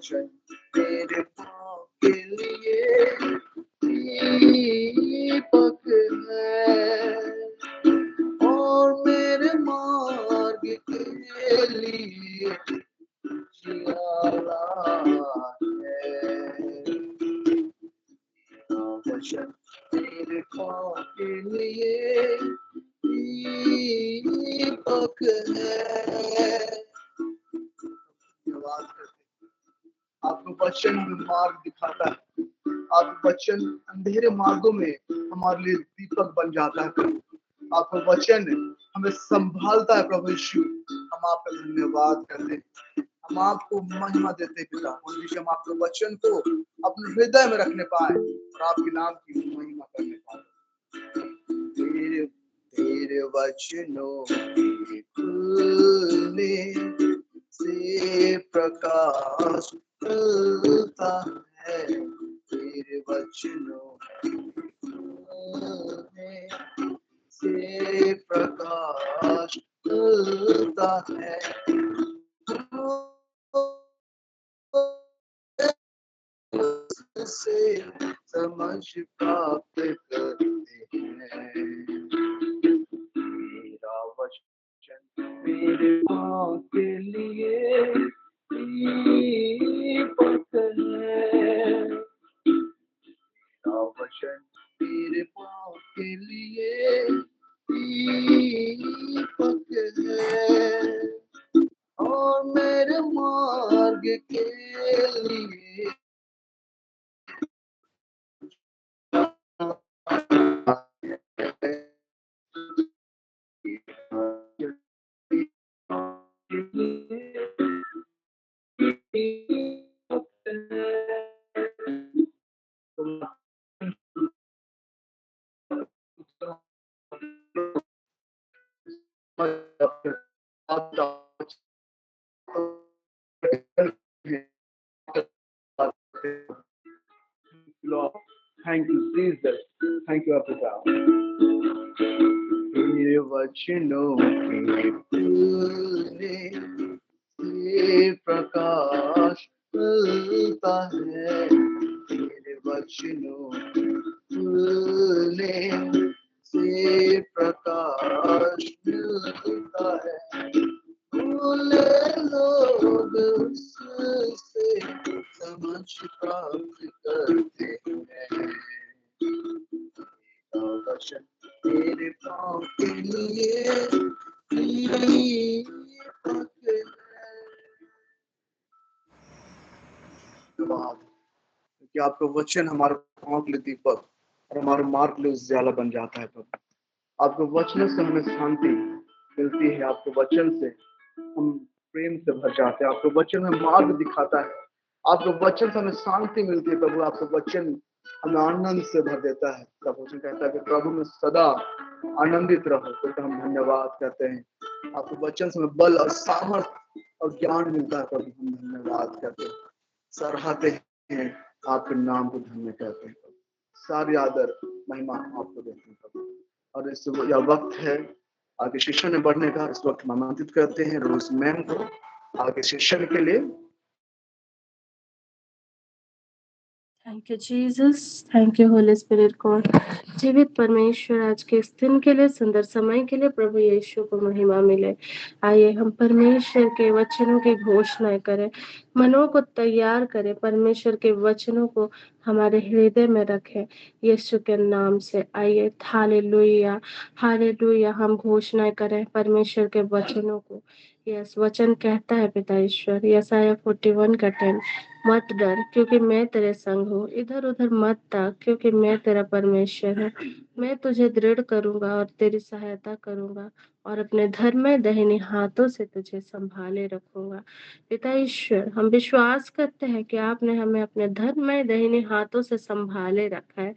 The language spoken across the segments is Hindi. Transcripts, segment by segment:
वचन मेरे पाँव के लिए दीपक है और मेरे मार्ग के लिए जियाला है। वचन मेरे पाँव के लिए दीपक है। धन्यवाद करते आपको वचन में मार्ग दिखाता है। आपका वचन अंधेरे मार्गों में हमारे लिए दीपक बन जाता है। आपका वचन हमें संभालता है। प्रभु यीशु, हम आपका धन्यवाद करते हैं। हम आपको महिमा देते हैं पिता। हम आपके वचन को अपने हृदय में रखने पाए और आपके नाम की महिमा करने पाए। तेरे वचनों के खुलने से प्रकाश मिलता है। तेरे वचनों के खुलने से प्रकाश मिलता है। से समझ प्राप्त करते हैं। मेरा वचन मेरे पाँव के लिए दीपक है। मेरा वचन मेरे पाँव के लिए दीपक है और मेरे मार्ग के लिए Thank you, Jesus. Thank you, Apita. तेरे वचनों के खुलने से प्रकाश मिलता है। तेरे वचनों के खुलने से प्रकाश मिलता है। भूले लोग उससे समझ प्राप्त करते हैं। वचन तेरे पाँव के लिए दीपक है। क्योंकि आपका वचन हमारे पाँव के लिए दीपक और हमारे मार्ग के लिए उजाला बन जाता है। प्रभु, आपके वचन से हमें शांति मिलती है। आपके वचन से हम प्रेम से भर जाते हैं। आपके वचन में मार्ग दिखाता है। आपके वचन से हमें शांति मिलती है। प्रभु, आपका वचन हमें आनंद से भर देता है। प्रभु वचन कहता है कि प्रभु में सदा आनंदित रहो। तो हम धन्यवाद करते हैं। आपके वचन से हमें बल और सामर्थ्य और ज्ञान मिलता है। प्रभु, हम धन्यवाद करते हैं, सराहते हैं, आपके नाम को धन्य करते हैं। सारी आदर महिमा आपको देते हैं प्रभु। और इस यह वक्त है आगे शिक्षण में बढ़ने का। इस वक्त हम आमंत्रित करते हैं रोज मैम को आगे शिक्षण के लिए। Thank you Jesus, thank you Holy Spirit God. जीवित परमेश्वर, आज के इस दिन के लिए, सुंदर समय के लिए प्रभु यीशु को महिमा मिले। आइए हम परमेश्वर के वचनों की घोषणा करें, मनों को तैयार करें, परमेश्वर के वचनों को हमारे हृदय में रखें यीशु के नाम से। आइए हालेलुया, हालेलुया हम घोषणा करें परमेश्वर के वचनों को। यस, वचन कहता है पिता ईश्वर, यसाया 41 का 10, मत डर क्योंकि मैं तेरे संग हूँ, इधर उधर मत ताक क्योंकि मैं तेरा परमेश्वर हूँ। मैं तुझे दृढ़ करूंगा और तेरी सहायता करूंगा और अपने धर्म दाहिने हाथों से तुझे संभाले रखूंगा। पिता ईश्वर, हम विश्वास करते हैं कि आपने हमें अपने धर्म दाहिने हाथों से संभाले रखा है।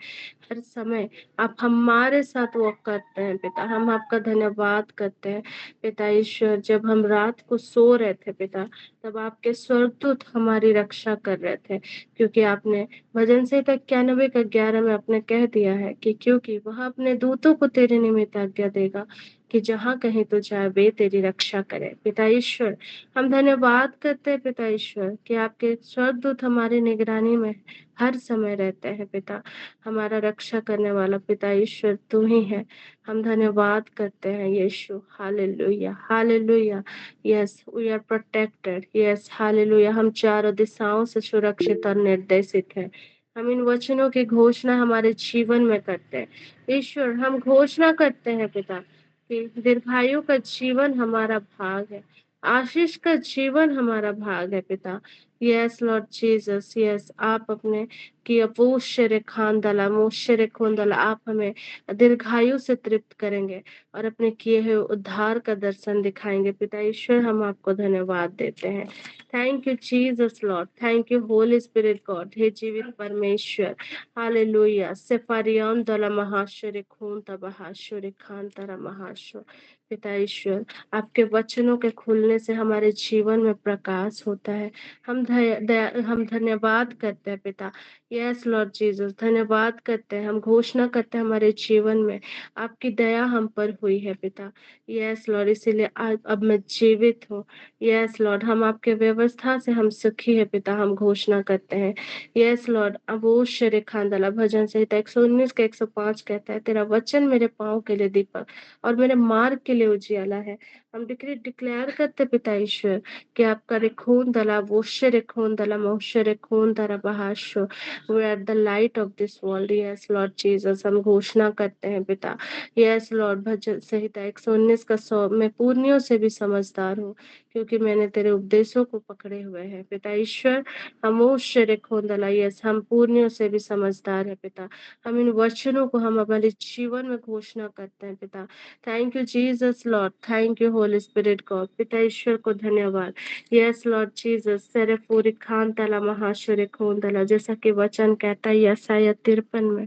हर समय आप हमारे साथ वो करते हैं पिता, हम आपका धन्यवाद करते हैं पिता ईश्वर। जब हम रात को सो रहे थे पिता, तब आपके स्वर्गदूत हमारी रक्षा कर रहे थे, क्योंकि आपने भजन संहिता 91 का 11 में आपने कह दिया है कि क्योंकि वह अपने दूतों को तेरे निमित्त आज्ञा देगा, कि जहाँ कहीं तो जाए वे तेरी रक्षा करे। पिता ईश्वर, हम धन्यवाद करते हैं पिता ईश्वर कि आपके स्वर्गदूत हमारी निगरानी में हर समय रहते हैं पिता। हमारा रक्षा करने वाला पिता ईश्वर तू ही है। हम धन्यवाद करते हैं Yeshu. Hallelujah, hallelujah. Yes, we are protected. Yes, hallelujah. हम चारों दिशाओं से सुरक्षित और निर्देशित हैं। हम इन वचनों की घोषणा हमारे जीवन में करते हैं। ईश्वर, हम घोषणा करते हैं पिता कि दीर्घायु का जीवन हमारा भाग है, आशीष का जीवन हमारा भाग है पिता। यस लॉर्ड जीसस, यस, आप अपने कि अपोशरे खानदला मोशरे खोंदला, आप हमें दीर्घायु से तृप्त करेंगे और अपने किए हुए उद्धार का दर्शन दिखाएंगे पिता ईश्वर। हम आपको धन्यवाद देते हैं। Thank you Jesus Lord, thank you Holy Spirit God. हे जीवित परमेश्वर, हालेलुया। सेफारियन दला महाशरे खून तबाहाशरे खान तरा महाशो। पिता ईश्वर, आपके वचनों के खुलने से हमारे जीवन में प्रकाश होता है। हम धन्यवाद करते हैं पिता। यस लॉर्ड जीसस, धन्यवाद करते हैं। हम घोषणा करते हैं हमारे जीवन में आपकी दया हम पर हुई है पिता। यस लॉर्ड, इसीलिए आज अब मैं जीवित हूँ। यस लॉर्ड, हम आपके व्यवस्था से हम सुखी है पिता। हम घोषणा करते हैं। यस लॉर्ड, अवश्य रेखांदला भजन संहिता 119 का 105 कहता है, तेरा वचन मेरे पाँव के लिए दीपक और मेरे मार्ग के लिए उजियाला है। हम डिक्लेयर करते पिता ईश्वर कि आपका रेखून दला वोश्य रेखून दला मोश्य रेखून दला बहाशो, we are the light of this world. Yes Lord Jesus, हम घोषणा करते हैं पिता। यस लॉर्ड, भजन संहिता 119 का 100, मैं पूर्णियों से भी समझदार हूँ क्योंकि मैंने तेरे उपदेशों को पकड़े हुए हैं पिता ईश्वर। हम ओश्य खोंदला, यस, हम पूर्णियों से भी समझदार है पिता। हम इन वचनों को हम हमारे जीवन में घोषणा करते हैं पिता। Thank you Jesus Lord, thank you Holy Spirit God. पिता ईश्वर को धन्यवाद। यस लॉर्ड जीसस, सरे पूरी खान तला महाशुर खून तला, जैसा कि वचन कहता है यसाया 53 में।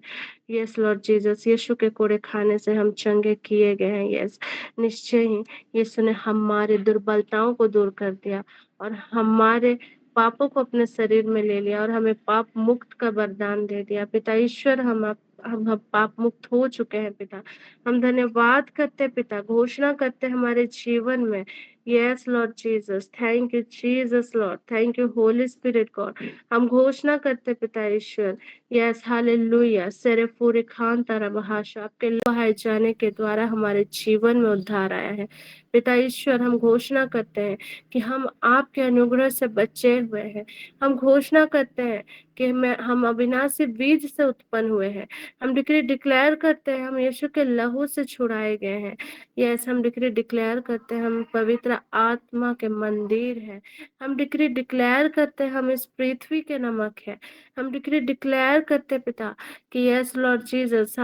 यस लॉर्ड जीसस, यीशु के कोड़े खाने से हम चंगे किए गए हैं। यस, निश्चय ही यीशु ने हमारे दुर्बलताओं को दूर कर दिया और हमारे पापों को अपने शरीर में ले लिया और हमें पाप मुक्त का वरदान दे दिया पिता ईश्वर। हम पाप मुक्त हो चुके हैं पिता। हम धन्यवाद करते हैं पिता, घोषणा करते हैं हमारे जीवन में। Yes Lord Jesus, thank you Jesus Lord, thank you Holy Spirit God. हम घोषणा करते हैं पिता ईश्वर। Yes, hallelujah. सेरे पूरे खान तारा भाषा आपके बहाए जाने के द्वारा हमारे जीवन में उद्धार आया है पिता ईश्वर। हम घोषणा करते हैं कि हम आपके अनुग्रह से बचे हुए हैं। हम घोषणा करते हैं कि हम अविनाशी बीज से उत्पन्न हुए हैं। हम डिक्री डिक्लेयर करते हैं हम यीशु के लहू से छुड़ाए गए हैं। यस, हम डिक्री डिक्लेयर करते हैं हम पवित्र आत्मा के मंदिर हैं। हम डिक्री डिक्लेयर करते हैं हम इस पृथ्वी के नमक है। हम डिक्री डिक्लेयर करते पिता कि यस लॉर्ड जीसस,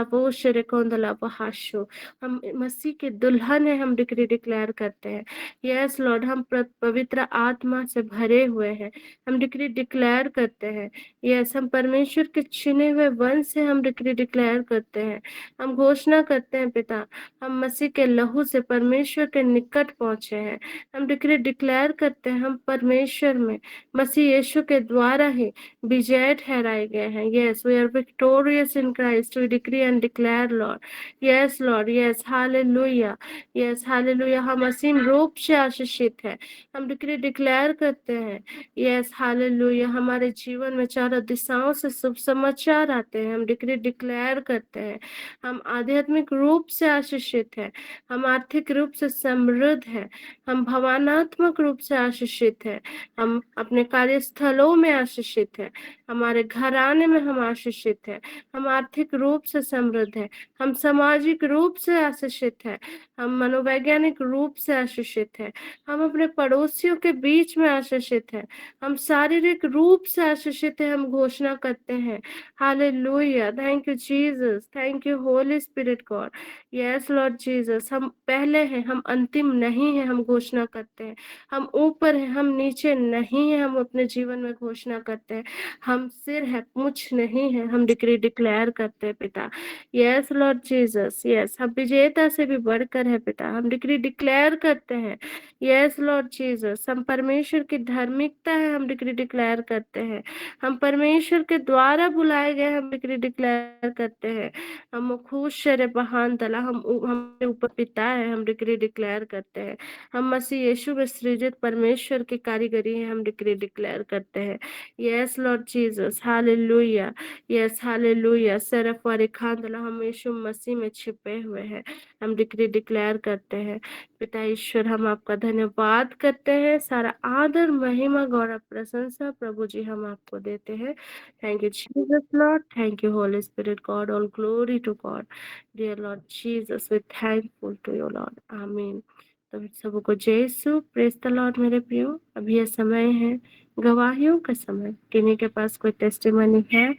हम मसीह के दुल्हन है। हम डिक्री डिक्लेयर करते हैं यस लॉर्ड, हम पवित्र आत्मा से भरे हुए हैं। हम डिक्री डिक्लेयर करते हैं यस, हम परमेश्वर के चुने हुए वंश से हम डिक्री डिक्लेयर करते हैं। हम घोषणा करते हैं पिता, हम मसीह के लहू से परमेश्वर के निकट पहुंचे हैं। हम डिक्री डिक्लेयर करते हैं हम परमेश्वर में मसीह यीशु के द्वारा ही विजय ठहराए गए हैं। Yes, we are victorious in Christ, we decree and declare Lord. Yes Lord, yes, hallelujah. Yes, hallelujah, हम असीम रूप से आशीषित है। हम डिक्री डिक्लेयर करते हैं यस, हालेलुया, हमारे जीवन में चारों दिशाओं से शुभ समाचार आते हैं। हम डिक्री डिक्लेयर करते हैं हम आध्यात्मिक रूप से आशीषित है। हम आर्थिक रूप से समृद्ध है। हम भावनात्मक रूप से आशीषित है। हम अपने कार्यस्थलों में आशीषित है। हमारे घराने में हम आशीषित है। हम आर्थिक रूप से समृद्ध है। हम सामाजिक रूप से आशीषित है। हम मनोवैज्ञानिक रूप से आशीषित है। हम अपने पड़ोसियों के बीच में आशीषित है। हम शारीरिक रूप से आशीषित है। हम घोषणा करते हैं hallelujah, thank you Jesus, thank you Holy Spirit God. Yes Lord Jesus, हम पहले हैं, हम अंतिम नहीं है। हम घोषणा करते हैं हम ऊपर हैं, हम नीचे नहीं है। हम अपने जीवन में घोषणा करते हैं हम सिर है, मुछ नहीं है, हम डिक्री डिक्लेयर करते हैं पिता। यस लॉर्ड जीसस, यस, हम विजेता से भी बढ़कर है पिता, हम डिक्री डिक्लेयर करते हैं। यस लॉर्ड जीसस, हम परमेश्वर की धार्मिकता है, हम डिक्री डिक्लेयर करते हैं। हम परमेश्वर के द्वारा बुलाए गए, हम डिक्री डिक्लेयर करते हैं। हम खुश रे बहान तला, हम हमारे ऊपर पिता है, हम डिक्री डिक्लेयर करते हैं। हम मसीह यीशु में सृजित परमेश्वर की कारीगरी है, हम डिक्री डिक्लेयर करते हैं। Yes Lord Jesus, hallelujah, yes hallelujah, Surf और खांदला, हम यीशु मसीह में छिपे हुए हैं, हम डिक्री डिक्लेयर करते हैं। पिता ईश्वर, हम आपका धन्यवाद करते हैं, सारा आदर महिमा गौरव प्रशंसा प्रभु जी हम आपको देते हैं। Thank you Jesus Lord, thank you Holy Spirit God, all glory to God. Dear Lord Jesus, we thankful to you Lord, amen. तो सबको जय यीशु, प्रेज द लॉर्ड मेरे प्रियो। अभी ये समय है गवाहियों का समय। किन्हीं के पास कोई टेस्टिमनी है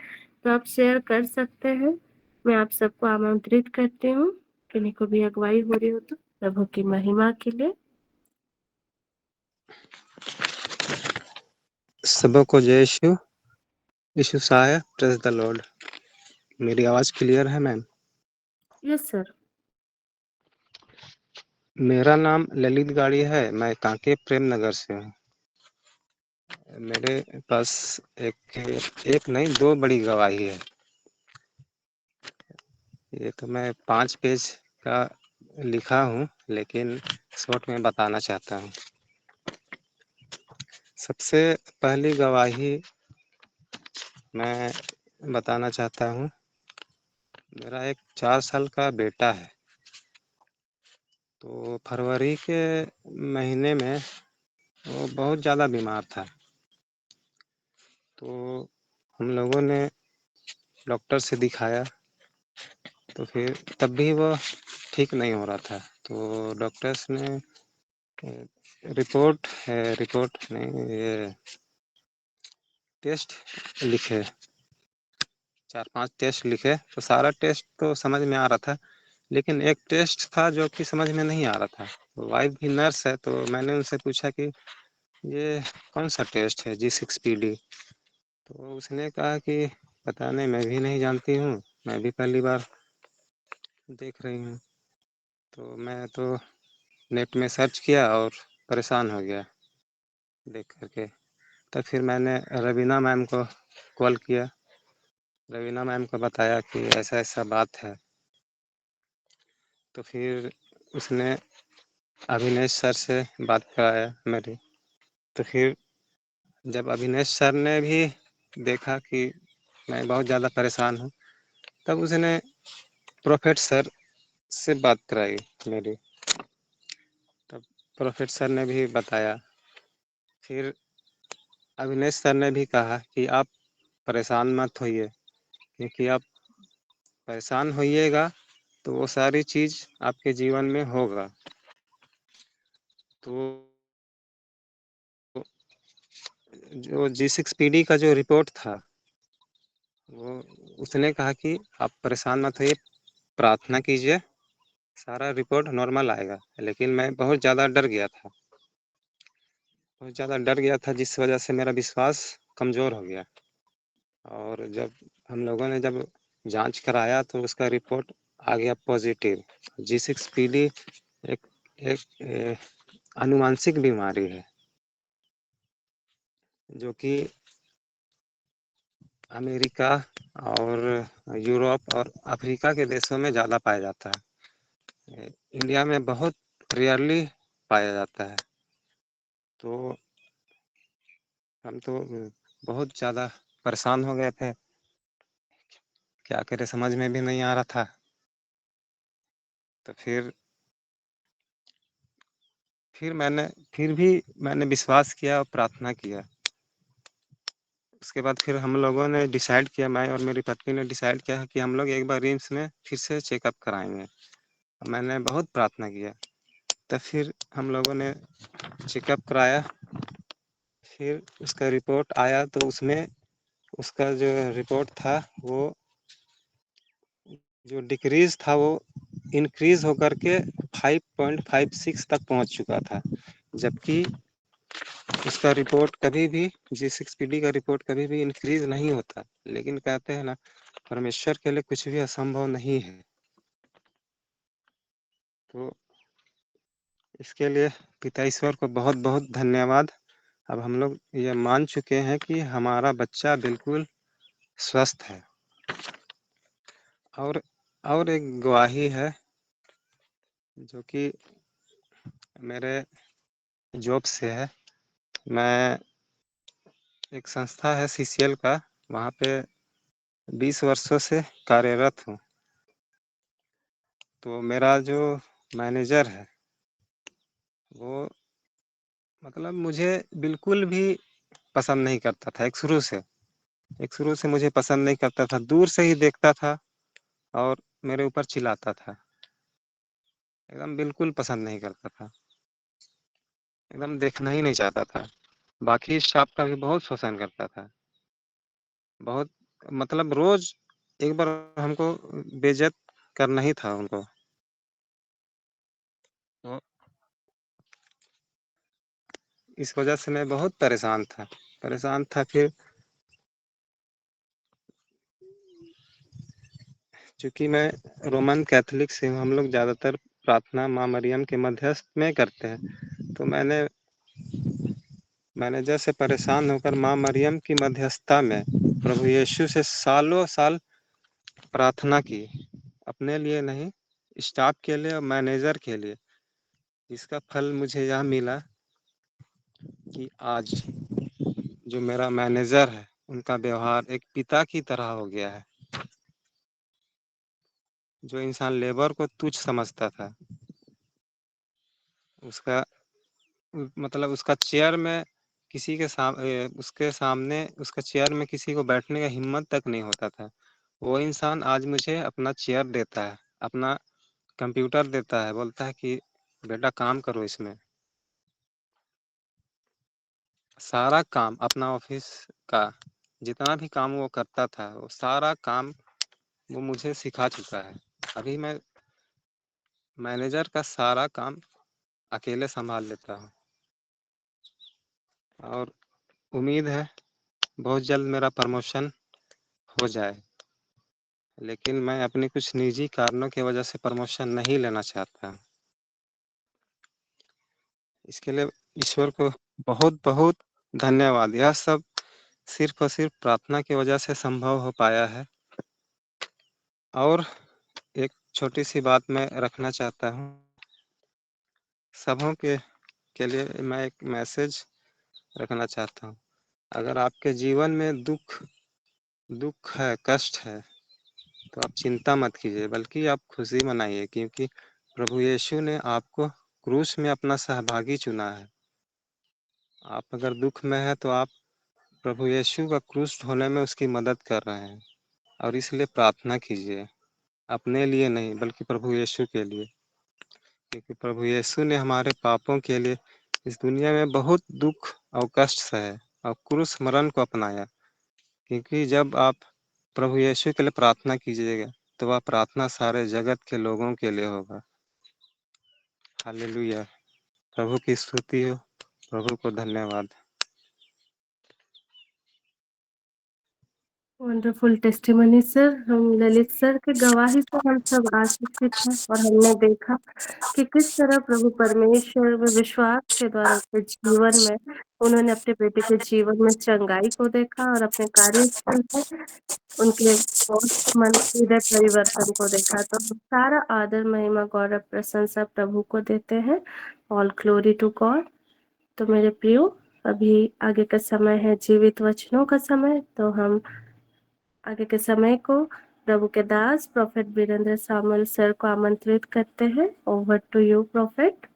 तो आप शेयर कर सकते हैं। मैं आप सबको आमंत्रित करती हूँ, किन्हीं को भी अगुवाई हो रही हो तो प्रभु की महिमा के लिए। सबको जय यीशु, यीशु सहाय, प्रेज द लॉर्ड। मेरी आवाज क्लियर है मैम? Yes sir. मेरा नाम ललित गाड़ी है, मैं कांके प्रेम नगर से हूँ। मेरे पास एक नहीं 2 बड़ी गवाही है। ये तो मैं 5 पेज का लिखा हूँ, लेकिन शॉर्ट में बताना चाहता हूँ। सबसे पहली गवाही मैं बताना चाहता हूँ। मेरा एक 4 साल का बेटा है। तो फरवरी के महीने में वो बहुत ज़्यादा बीमार था। तो हम लोगों ने डॉक्टर से दिखाया, तो फिर तब भी वो ठीक नहीं हो रहा था। तो डॉक्टर्स ने रिपोर्ट नहीं, ये टेस्ट लिखे, 4-5 टेस्ट लिखे। तो सारा टेस्ट तो समझ में आ रहा था, लेकिन एक टेस्ट था जो कि समझ में नहीं आ रहा था। तो वाइफ भी नर्स है, तो मैंने उनसे पूछा कि ये कौन सा टेस्ट है G6PD। तो उसने कहा कि पता नहीं, मैं भी नहीं जानती हूँ, मैं भी पहली बार देख रही हूँ। तो मैं तो नेट में सर्च किया और परेशान हो गया देख करके। तब फिर मैंने रवीना मैम को कॉल किया। रवीना मैम को बताया कि ऐसा ऐसा बात है। तो फिर उसने अभिनेश सर से बात कराया मेरी। तो फिर जब अभिनेश सर ने भी देखा कि मैं बहुत ज़्यादा परेशान हूँ, तब उसने प्रोफेट सर से बात कराई मेरी। तब प्रोफेट सर ने भी बताया। फिर अविनेश सर ने भी कहा कि आप परेशान मत होइए, क्योंकि आप परेशान होइएगा तो वो सारी चीज़ आपके जीवन में होगा। तो जो G6PD का जो रिपोर्ट था, वो उसने कहा कि आप परेशान मत होइए, प्रार्थना कीजिए, सारा रिपोर्ट नॉर्मल आएगा। लेकिन मैं बहुत ज़्यादा डर गया था, जिस वजह से मेरा विश्वास कमज़ोर हो गया। और जब हम लोगों ने जब जांच कराया तो उसका रिपोर्ट आ गया पॉजिटिव। G6PD एक आनुवांशिक बीमारी है, जो कि अमेरिका और यूरोप और अफ्रीका के देशों में ज़्यादा पाया जाता है। इंडिया में बहुत रेयरली पाया जाता है। तो हम तो बहुत ज़्यादा परेशान हो गए थे, क्या करें समझ में भी नहीं आ रहा था। तो फिर मैंने विश्वास किया और प्रार्थना किया। उसके बाद फिर हम लोगों ने डिसाइड किया, मैं और मेरी पत्नी ने डिसाइड किया कि हम लोग एक बार रिम्स में फिर से चेकअप कराएंगे। मैंने बहुत प्रार्थना किया, तब फिर हम लोगों ने चेकअप कराया। फिर उसका रिपोर्ट आया, तो उसमें उसका जो रिपोर्ट था, वो जो डिक्रीज था वो इंक्रीज होकर के 5.56 तक पहुंच चुका था, जबकि उसका रिपोर्ट कभी भी G6PD का रिपोर्ट कभी भी इंक्रीज नहीं होता, लेकिन कहते हैं ना परमेश्वर के लिए कुछ भी असंभव नहीं है। तो इसके लिए पिता ईश्वर को बहुत बहुत धन्यवाद। अब हम लोग ये मान चुके हैं कि हमारा बच्चा बिल्कुल स्वस्थ है। और एक गवाही है जो कि मेरे जॉब से है। मैं एक संस्था है CCL का, वहाँ पे 20 वर्षों से कार्यरत हूँ। तो मेरा जो मैनेजर है वो मतलब मुझे बिल्कुल भी पसंद नहीं करता था। एक शुरू से मुझे पसंद नहीं करता था, दूर से ही देखता था और मेरे ऊपर चिल्लाता था, एकदम बिल्कुल पसंद नहीं करता था, एकदम देखना ही नहीं चाहता था। बाकी स्टाफ का भी बहुत शोषण करता था, बहुत मतलब रोज एक बार हमको बेइज्जत करना ही था उनको। तो इस वजह से मैं बहुत परेशान था। फिर चूंकि मैं रोमन कैथोलिक से हूँ, हम लोग ज़्यादातर प्रार्थना माँ मरियम के मध्यस्थ में करते हैं। तो मैंने मैनेजर से परेशान होकर माँ मरियम की मध्यस्थता में प्रभु यीशु से सालों साल प्रार्थना की, अपने लिए नहीं, स्टाफ के लिए और मैनेजर के लिए। इसका फल मुझे यह मिला कि आज जो मेरा मैनेजर है उनका व्यवहार एक पिता की तरह हो गया है। जो इंसान लेबर को तुच्छ समझता था, उसका मतलब उसका चेयर में किसी के उसके सामने उसका चेयर में किसी को बैठने का हिम्मत तक नहीं होता था। वो इंसान आज मुझे अपना चेयर देता है, अपना कंप्यूटर देता है, बोलता है कि बेटा काम करो इसमें। सारा काम अपना ऑफिस का जितना भी काम वो करता था, वो सारा काम वो मुझे सिखा चुका है। अभी मैं मैनेजर का सारा काम अकेले संभाल लेता हूँ और उम्मीद है बहुत जल्द मेरा प्रमोशन हो जाए। लेकिन मैं अपने कुछ निजी कारणों की वजह से प्रमोशन नहीं लेना चाहता। इसके लिए ईश्वर को बहुत बहुत धन्यवाद। यह सब सिर्फ और सिर्फ प्रार्थना की वजह से संभव हो पाया है। और एक छोटी सी बात मैं रखना चाहता हूँ सबों के लिए। मैं एक मैसेज रखना चाहता हूँ। अगर आपके जीवन में दुख है, कष्ट है, तो आप चिंता मत कीजिए, बल्कि आप खुशी मनाइए, क्योंकि प्रभु यीशु ने आपको क्रूस में अपना सहभागी चुना है। आप अगर दुख में है तो आप प्रभु यीशु का क्रूस ढोने में उसकी मदद कर रहे हैं। और इसलिए प्रार्थना कीजिए, अपने लिए नहीं बल्कि प्रभु यीशु के लिए, क्योंकि प्रभु यीशु ने हमारे पापों के लिए इस दुनिया में बहुत दुख और कष्ट सहे और क्रूस मरण को अपनाया। क्योंकि जब आप प्रभु यीशु के लिए प्रार्थना कीजिएगा तो वह प्रार्थना सारे जगत के लोगों के लिए होगा। हालेलुया। प्रभु की स्तुति हो, प्रभु को धन्यवाद। Wonderful testimony sir. हम ललित सर के गवाही से हम सब आशीषित हैं और हमने देखा कि किस तरह प्रभु परमेश्वर में विश्वास के द्वारा उनके जीवन में उन्होंने अपने बेटे के जीवन में चंगाई को देखा और अपने कार्यस्थल पर उनके मन हृदय परिवर्तन को देखा। तो सारा आदर महिमा गौरव प्रशंसा प्रभु को देते हैं। All glory to God. तो मेरे प्रियो, अभी आगे का समय है जीवित वचनों का समय। तो हम आगे के समय को प्रभु के दास प्रोफेट वीरेंद्र सामुएल सर को आमंत्रित करते हैं। Over to you prophet.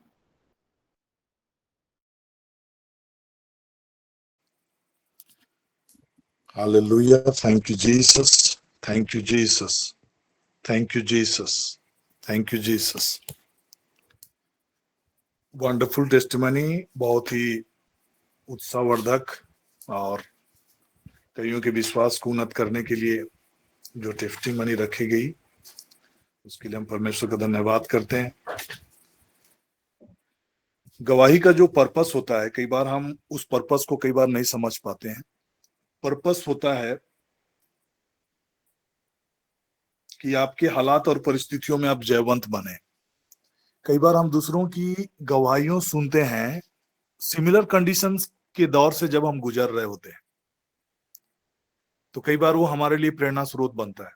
Hallelujah. Thank you, Jesus. Thank you, Jesus. Thank you, Jesus. Thank you, Jesus. Wonderful testimony, बहुत ही उत्साहवर्धक और कईयों के विश्वास को उन्नत करने के लिए जो टेस्टिमनी रखी गई, उसके लिए हम परमेश्वर का धन्यवाद करते हैं। गवाही का जो पर्पस होता है, कई बार हम उस पर्पस को कई बार नहीं समझ पाते हैं। पर्पस होता है कि आपके हालात और परिस्थितियों में आप जयवंत बने। कई बार हम दूसरों की गवाहियों सुनते हैं सिमिलर कंडीशंस के दौर से जब हम गुजर रहे होते हैं, तो कई बार वो हमारे लिए प्रेरणा स्रोत बनता है।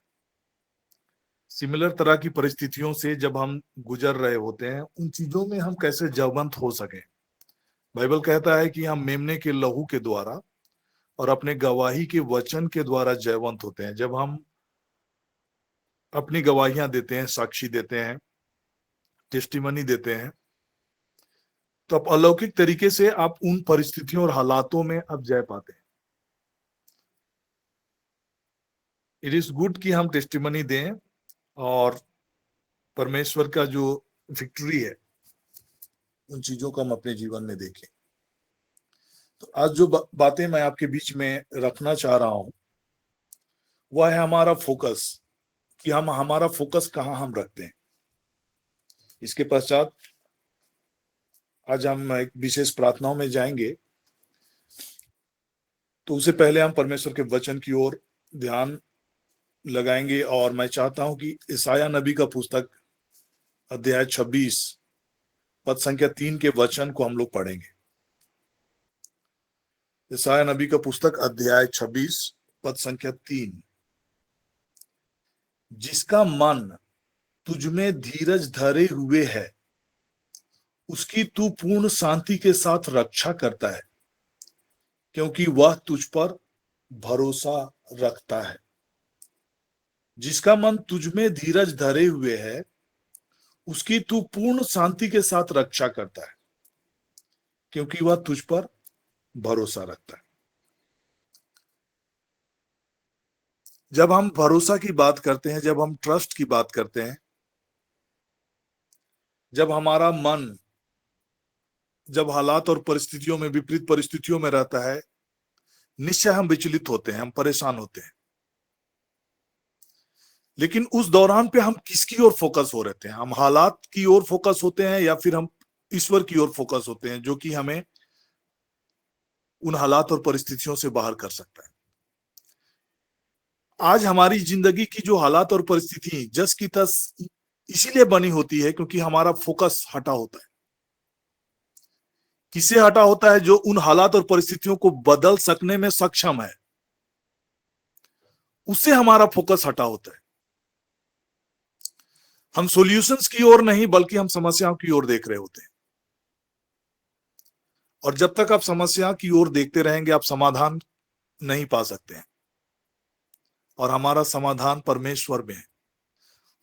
सिमिलर तरह की परिस्थितियों से जब हम गुजर रहे होते हैं, उन चीजों में हम कैसे जयवंत हो सके। बाइबल कहता है कि हम मेमने के लहू के द्वारा और अपने गवाही के वचन के द्वारा जयवंत होते हैं। जब हम अपनी गवाहियां देते हैं, साक्षी देते हैं, टेस्टिमनी देते हैं, तो आप अलौकिक तरीके से आप उन परिस्थितियों और हालातों में आप जय पाते हैं। इट इज गुड कि हम टेस्टिमनी दें और परमेश्वर का जो विक्ट्री है उन चीजों को हम अपने जीवन में देखें। तो आज जो बातें मैं आपके बीच में रखना चाह रहा हूं वह है हमारा फोकस, कि हम हमारा फोकस कहाँ हम रखते हैं। इसके पश्चात आज हम एक विशेष प्रार्थनाओं में जाएंगे, तो उससे पहले हम परमेश्वर के वचन की ओर ध्यान लगाएंगे। और मैं चाहता हूं कि यशायाह नबी का पुस्तक अध्याय 26 पद संख्या 3 के वचन को हम लोग पढ़ेंगे। यशायाह नबी का पुस्तक अध्याय 26 पद संख्या 3। जिसका मन तुझ में धीरज धरे हुए है, उसकी तू पूर्ण शांति के साथ रक्षा करता है, क्योंकि वह तुझ पर भरोसा रखता है। जिसका मन तुझ में धीरज धरे हुए है, उसकी तू पूर्ण शांति के साथ रक्षा करता है, क्योंकि वह तुझ पर भरोसा रखता है। जब हम भरोसा की बात करते हैं, जब हम ट्रस्ट की बात करते हैं, जब हमारा मन जब हालात और परिस्थितियों में, विपरीत परिस्थितियों में रहता है, निश्चय हम विचलित होते हैं, हम परेशान होते हैं। लेकिन उस दौरान पे हम किसकी ओर फोकस हो रहते हैं? हम हालात की ओर फोकस होते हैं या फिर हम ईश्वर की ओर फोकस होते हैं, जो कि हमें उन हालात और परिस्थितियों से बाहर कर सकता है। आज हमारी जिंदगी की जो हालात और परिस्थिति जस की तस इसीलिए बनी होती है क्योंकि हमारा फोकस हटा होता है। किसे हटा होता है? जो उन हालात और परिस्थितियों को बदल सकने में सक्षम है, उससे हमारा फोकस हटा होता है। हम सॉल्यूशंस की ओर नहीं बल्कि हम समस्याओं की ओर देख रहे होते हैं। और जब तक आप समस्या की ओर देखते रहेंगे, आप समाधान नहीं पा सकते हैं। और हमारा समाधान परमेश्वर में है।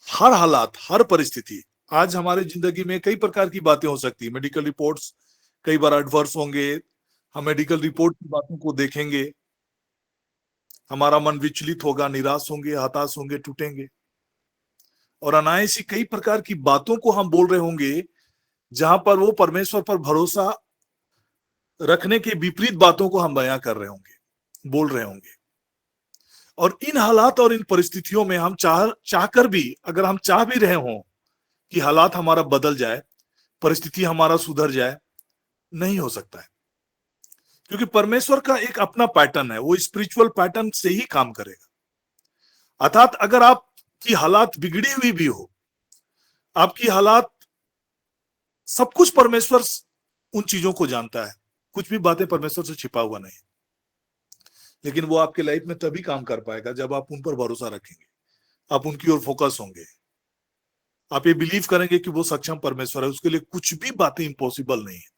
हर हालात, हर परिस्थिति। आज हमारे जिंदगी में कई प्रकार की बातें हो सकती है। मेडिकल रिपोर्ट्स कई बार एडवर्स होंगे, हम मेडिकल रिपोर्ट की बातों को देखेंगे, हमारा मन विचलित होगा, निराश होंगे, हताश होंगे, टूटेंगे। और अनायासी कई प्रकार की बातों को हम बोल रहे होंगे जहां पर वो परमेश्वर पर भरोसा रखने के विपरीत बातों को हम बयां कर रहे होंगे, बोल रहे होंगे। और इन हालात और इन परिस्थितियों में हम चाहकर भी, अगर हम चाह भी रहे हों कि हालात हमारा बदल जाए, परिस्थिति हमारा सुधर जाए, नहीं हो सकता है। क्योंकि परमेश्वर का एक अपना पैटर्न है, वो स्पिरिचुअल पैटर्न से ही काम करेगा। अर्थात अगर आपकी हालात बिगड़ी हुई भी हो, आपकी हालात, सब कुछ परमेश्वर उन चीजों को जानता है, कुछ भी बातें परमेश्वर से छिपा हुआ नहीं। लेकिन वो आपके लाइफ में तभी काम कर पाएगा जब आप उन पर भरोसा रखेंगे, आप उनकी ओर फोकस होंगे, आप ये बिलीव करेंगे कि वो सक्षम परमेश्वर है, उसके लिए कुछ भी बातें इम्पॉसिबल नहीं है।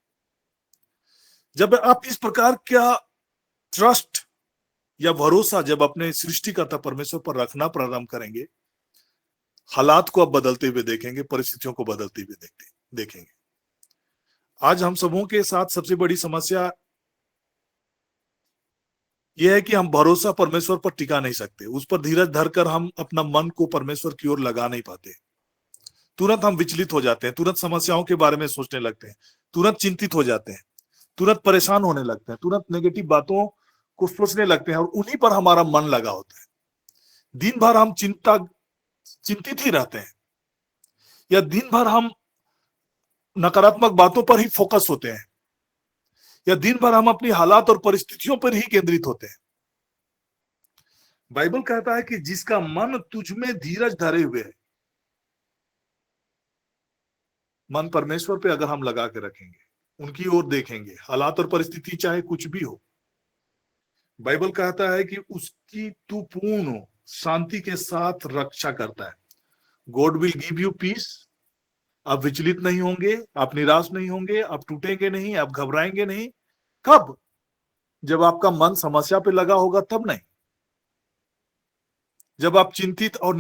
जब आप इस प्रकार का ट्रस्ट या भरोसा जब अपने सृष्टिकर्ता परमेश्वर पर रखना प्रारंभ करेंगे, हालात को आप बदलते हुए देखेंगे, परिस्थितियों को बदलते हुए देखेंगे। आज हम सबों के साथ सबसे बड़ी समस्या यह है कि हम भरोसा परमेश्वर पर टिका नहीं सकते, उस पर धीरज धरकर हम अपना मन को परमेश्वर की ओर लगा नहीं पाते। तुरंत हम विचलित हो जाते हैं, तुरंत समस्याओं के बारे में सोचने लगते हैं, तुरंत चिंतित हो जाते हैं, तुरंत परेशान होने लगते हैं, तुरंत नेगेटिव बातों को सोचने लगते हैं और उन्हीं पर हमारा मन लगा होता है। दिन भर हम चिंतित ही रहते हैं, या दिन भर हम नकारात्मक बातों पर ही फोकस होते हैं, या दिन भर हम अपनी हालात और परिस्थितियों पर ही केंद्रित होते हैं। बाइबल कहता है कि जिसका मन तुझ में धीरज धरे हुए है, मन परमेश्वर पे अगर हम लगा के रखेंगे, उनकी ओर देखेंगे, हालात और परिस्थिति चाहे कुछ भी हो, बाइबल कहता है कि उसकी तू पूर्ण शांति के साथ रक्षा करता है। God will give you peace. आप विचलित नहीं होंगे, आप निराश नहीं होंगे, आप टूटेंगे नहीं, आप घबराएंगे नहीं। कब? जब आपका मन समस्या पे लगा होगा, तब नहीं। जब आप चिंतित और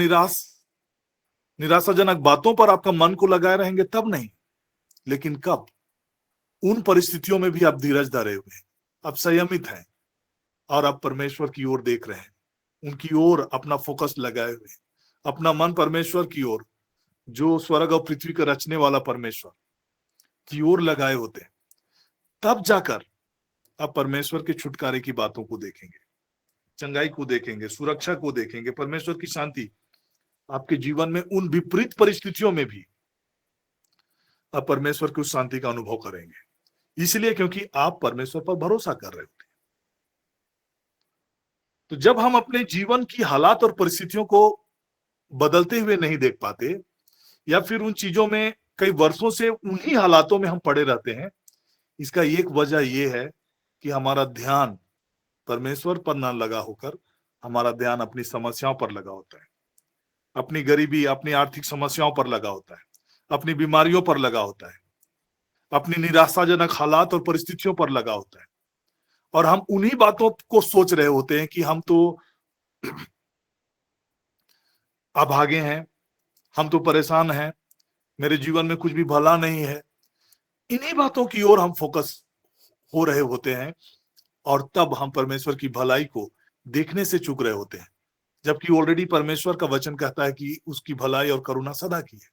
निराशाजनक बातों पर आपका मन को लगाए रहेंगे, तब नहीं। लेकिन कब? उन परिस्थितियों में भी आप धीरज धरे हुए हैं, आप संयमित हैं और आप परमेश्वर की ओर देख रहे हैं, उनकी ओर अपना फोकस लगाए हुए, अपना मन परमेश्वर की ओर, जो स्वर्ग और पृथ्वी का रचने वाला परमेश्वर की ओर लगाए होते हैं, तब जाकर आप परमेश्वर के छुटकारे की बातों को देखेंगे, चंगाई को देखेंगे, सुरक्षा को देखेंगे, परमेश्वर की शांति आपके जीवन में उन विपरीत परिस्थितियों में भी आप परमेश्वर की उस शांति का अनुभव करेंगे। इसलिए क्योंकि आप परमेश्वर पर भरोसा कर रहे होते हैं। तो जब हम अपने जीवन की हालात और परिस्थितियों को बदलते हुए नहीं देख पाते, या फिर उन चीजों में कई वर्षों से उन्हीं हालातों में हम पड़े रहते हैं, इसका एक वजह यह है कि हमारा ध्यान परमेश्वर पर न लगा होकर हमारा ध्यान अपनी समस्याओं पर लगा होता है, अपनी गरीबी, अपनी आर्थिक समस्याओं पर लगा होता है, अपनी बीमारियों पर लगा होता है, अपनी निराशाजनक हालात और परिस्थितियों पर लगा होता है। और हम उन्हीं बातों को सोच रहे होते हैं कि हम तो अभागे हैं, हम तो परेशान हैं, मेरे जीवन में कुछ भी भला नहीं है। इन्हीं बातों की ओर हम फोकस हो रहे होते हैं, और तब हम परमेश्वर की भलाई को देखने से चूक रहे होते हैं, जबकि ऑलरेडी परमेश्वर का वचन कहता है कि उसकी भलाई और करुणा सदा की है।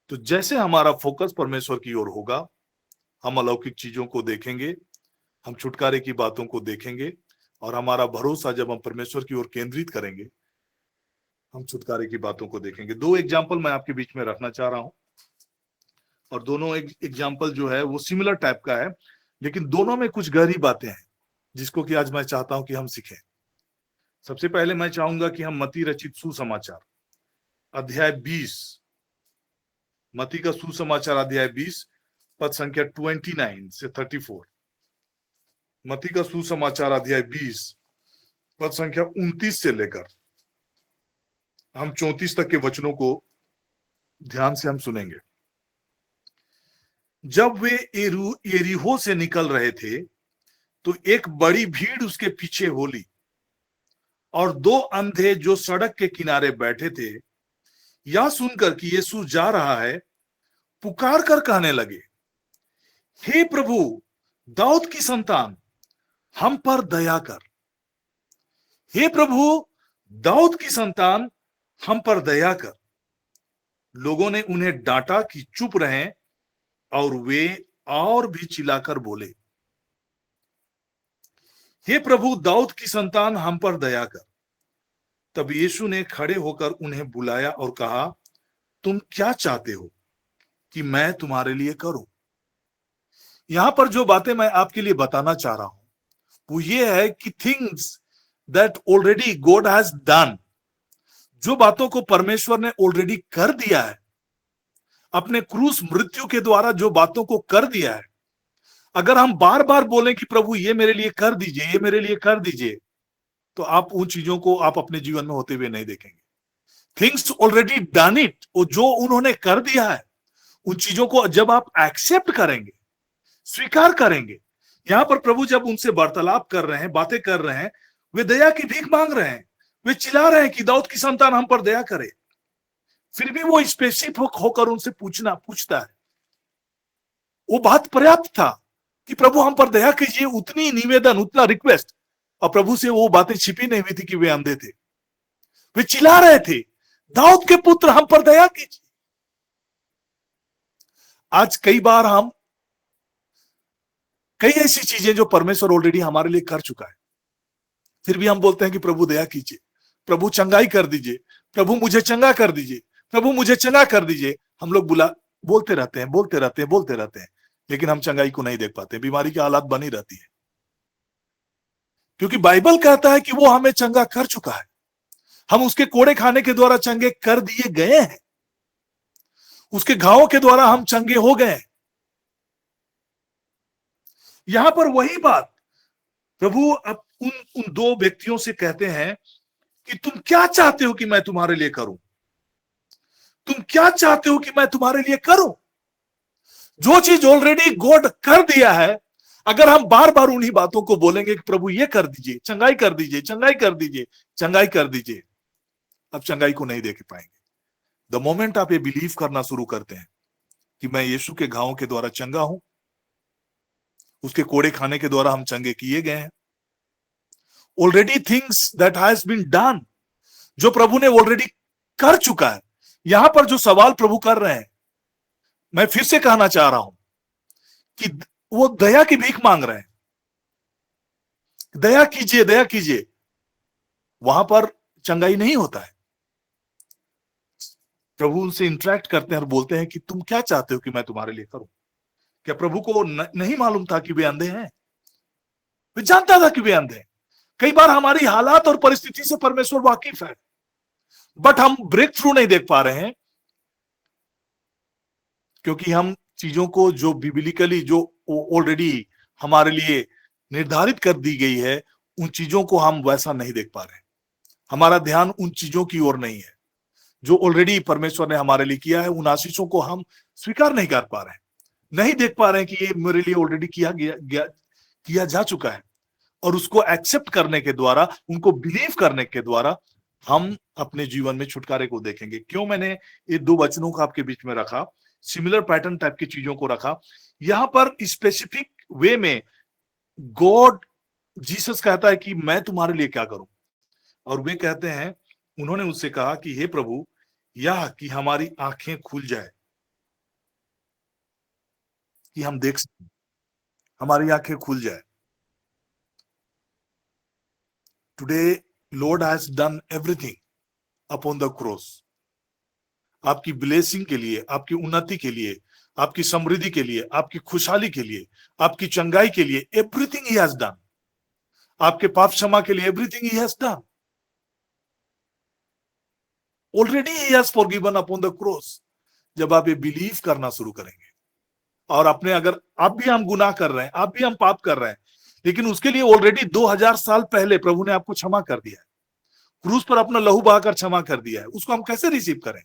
तो जैसे हमारा फोकस परमेश्वर की ओर होगा, हम अलौकिक चीजों को देखेंगे, हम छुटकारे की बातों को देखेंगे, और हमारा भरोसा जब हम परमेश्वर की ओर केंद्रित करेंगे, हम छुटकारे की बातों को देखेंगे। दो एग्जाम्पल मैं आपके बीच में रखना चाह रहा हूं, और दोनों एग्जाम्पल जो है वो सिमिलर टाइप का है, लेकिन दोनों में कुछ गहरी बातें हैं जिसको कि आज मैं चाहता हूं कि हम सीखें। सबसे पहले मैं चाहूंगा कि हम मत्ती रचित सुसमाचार अध्याय 20, मत्ती का सुसमाचार अध्याय 20 पद संख्या 29 से 34, मत्ती का सुसमाचार अध्याय 20 पद संख्या 29 से लेकर हम 34 तक के वचनों को ध्यान से हम सुनेंगे। जब वे यरीहो से निकल रहे थे तो एक बड़ी भीड़ उसके पीछे हो ली, और दो अंधे जो सड़क के किनारे बैठे थे, यह सुनकर कि यीशु जा रहा है, पुकार कर कहने लगे, हे प्रभु, दाऊद की संतान, हम पर दया कर। हे प्रभु, दाऊद की संतान, हम पर दया कर। लोगों ने उन्हें डांटा कि चुप रहें, और वे और भी चिल्लाकर बोले, हे प्रभु, दाऊद की संतान, हम पर दया कर। तब यीशु ने खड़े होकर उन्हें बुलाया और कहा, तुम क्या चाहते हो कि मैं तुम्हारे लिए करूं? यहां पर जो बातें मैं आपके लिए बताना चाह रहा हूं वो ये है कि things that already God has done, जो बातों को परमेश्वर ने ऑलरेडी कर दिया है, अपने क्रूस मृत्यु के द्वारा जो बातों को कर दिया है, अगर हम बार बार बोलें कि प्रभु ये मेरे लिए कर दीजिए, ये मेरे लिए कर दीजिए, तो आप उन चीजों को आप अपने जीवन में होते हुए नहीं देखेंगे। थिंग्स ऑलरेडी डन इट, वो जो उन्होंने कर दिया है, उन चीजों को जब आप एक्सेप्ट करेंगे, स्वीकार करेंगे। यहां पर प्रभु जब उनसे वार्तालाप कर रहे हैं, बातें कर रहे हैं, वे दया की भीख मांग रहे हैं, वे चिल्ला रहे हैं कि दाऊद की संतान, हम पर दया करे। फिर भी वो स्पेसिफिक होकर उनसे पूछता है। वो बात पर्याप्त था कि प्रभु हम पर दया कीजिए, उतनी निवेदन, उतना रिक्वेस्ट, और प्रभु से वो बातें छिपी नहीं हुई थी कि वे अंधे थे। वे चिल्ला रहे थे, दाऊद के पुत्र, हम पर दया कीजिए। आज कई बार हम कई ऐसी चीजें जो परमेश्वर ऑलरेडी हमारे लिए कर चुका है, फिर भी हम बोलते हैं कि प्रभु दया कीजिए, प्रभु चंगाई कर दीजिए, प्रभु मुझे चंगा कर दीजिए, प्रभु मुझे चंगा कर दीजिए, हम लोग बोलते रहते हैं, लेकिन हम चंगाई को नहीं देख पाते, बीमारी की हालात बनी रहती है। क्योंकि बाइबल कहता है कि वो हमें चंगा कर चुका है, हम उसके कोड़े खाने के द्वारा चंगे कर दिए गए हैं, उसके घावों के द्वारा हम चंगे हो गए हैं। यहां पर वही बात प्रभु अब उन दो व्यक्तियों से कहते हैं कि तुम क्या चाहते हो कि मैं तुम्हारे लिए करूं, तुम क्या चाहते हो कि मैं तुम्हारे लिए करूं। जो चीज ऑलरेडी गॉड कर दिया है, अगर हम बार बार उन्हीं बातों को बोलेंगे कि प्रभु ये कर दीजिए, चंगाई कर दीजिए, चंगाई कर दीजिए, चंगाई कर दीजिए, अब चंगाई को नहीं देख पाएंगे। द मोमेंट आप ये बिलीव करना शुरू करते हैं कि मैं यीशु के घावों के द्वारा चंगा हूं, उसके कोड़े खाने के द्वारा हम चंगे किए गए हैं, already things that has been done, जो प्रभु ने ऑलरेडी कर चुका है। यहां पर जो सवाल प्रभु कर रहे हैं, मैं फिर से कहना चाह रहा हूं कि वो दया की भीख मांग रहे हैं, दया कीजिए, दया कीजिए। वहां पर चंगाई नहीं होता है। प्रभु उनसे इंटरेक्ट करते हैं और बोलते हैं कि तुम क्या चाहते हो कि मैं तुम्हारे लिए करूं। क्या प्रभु को नहीं मालूम था कि वे अंधे हैं? वे जानता था कि वे अंधे हैं। कई बार हमारी हालात और परिस्थिति से परमेश्वर वाकिफ है, बट हम ब्रेक थ्रू नहीं देख पा रहे हैं, क्योंकि हम चीजों को जो बिब्लिकली जो ऑलरेडी हमारे लिए निर्धारित कर दी गई है, उन चीजों को हम वैसा नहीं देख पा रहे हैं। हमारा ध्यान उन चीजों की ओर नहीं है जो ऑलरेडी परमेश्वर ने हमारे लिए किया है। उन आशीषों को हम स्वीकार नहीं कर पा रहे हैं, नहीं देख पा रहे हैं कि ये मेरे लिए ऑलरेडी किया जा चुका है, और उसको एक्सेप्ट करने के द्वारा, उनको बिलीव करने के द्वारा हम अपने जीवन में छुटकारे को देखेंगे। क्यों मैंने ये दो वचनों को आपके बीच में रखा, सिमिलर पैटर्न टाइप की चीजों को रखा। यहां पर स्पेसिफिक वे में गॉड, जीसस कहता है कि मैं तुम्हारे लिए क्या करूं, और वे कहते हैं, उन्होंने उससे कहा कि हे प्रभु, यह कि हमारी आंखें खुल जाए कि हम देख सकें, हमारी आंखें खुल जाए। Today Lord has done everything upon the cross. आपकी ब्लेसिंग के लिए, आपकी उन्नति के लिए, आपकी समृद्धि के लिए, आपकी खुशहाली के लिए, आपकी चंगाई के लिए, एवरीथिंग ही हैज डन। आपके पाप क्षमा के लिए everything he has done. Already he has forgiven upon the cross. जब आप ये बिलीव करना शुरू करेंगे, और अपने, अगर आप भी हम गुनाह कर रहे हैं, आप भी हम पाप कर रहे हैं, लेकिन उसके लिए ऑलरेडी 2000 साल पहले प्रभु ने आपको क्षमा कर दिया है, क्रूस पर अपना लहू बहाकर क्षमा कर दिया है। उसको हम कैसे रिसीव करें?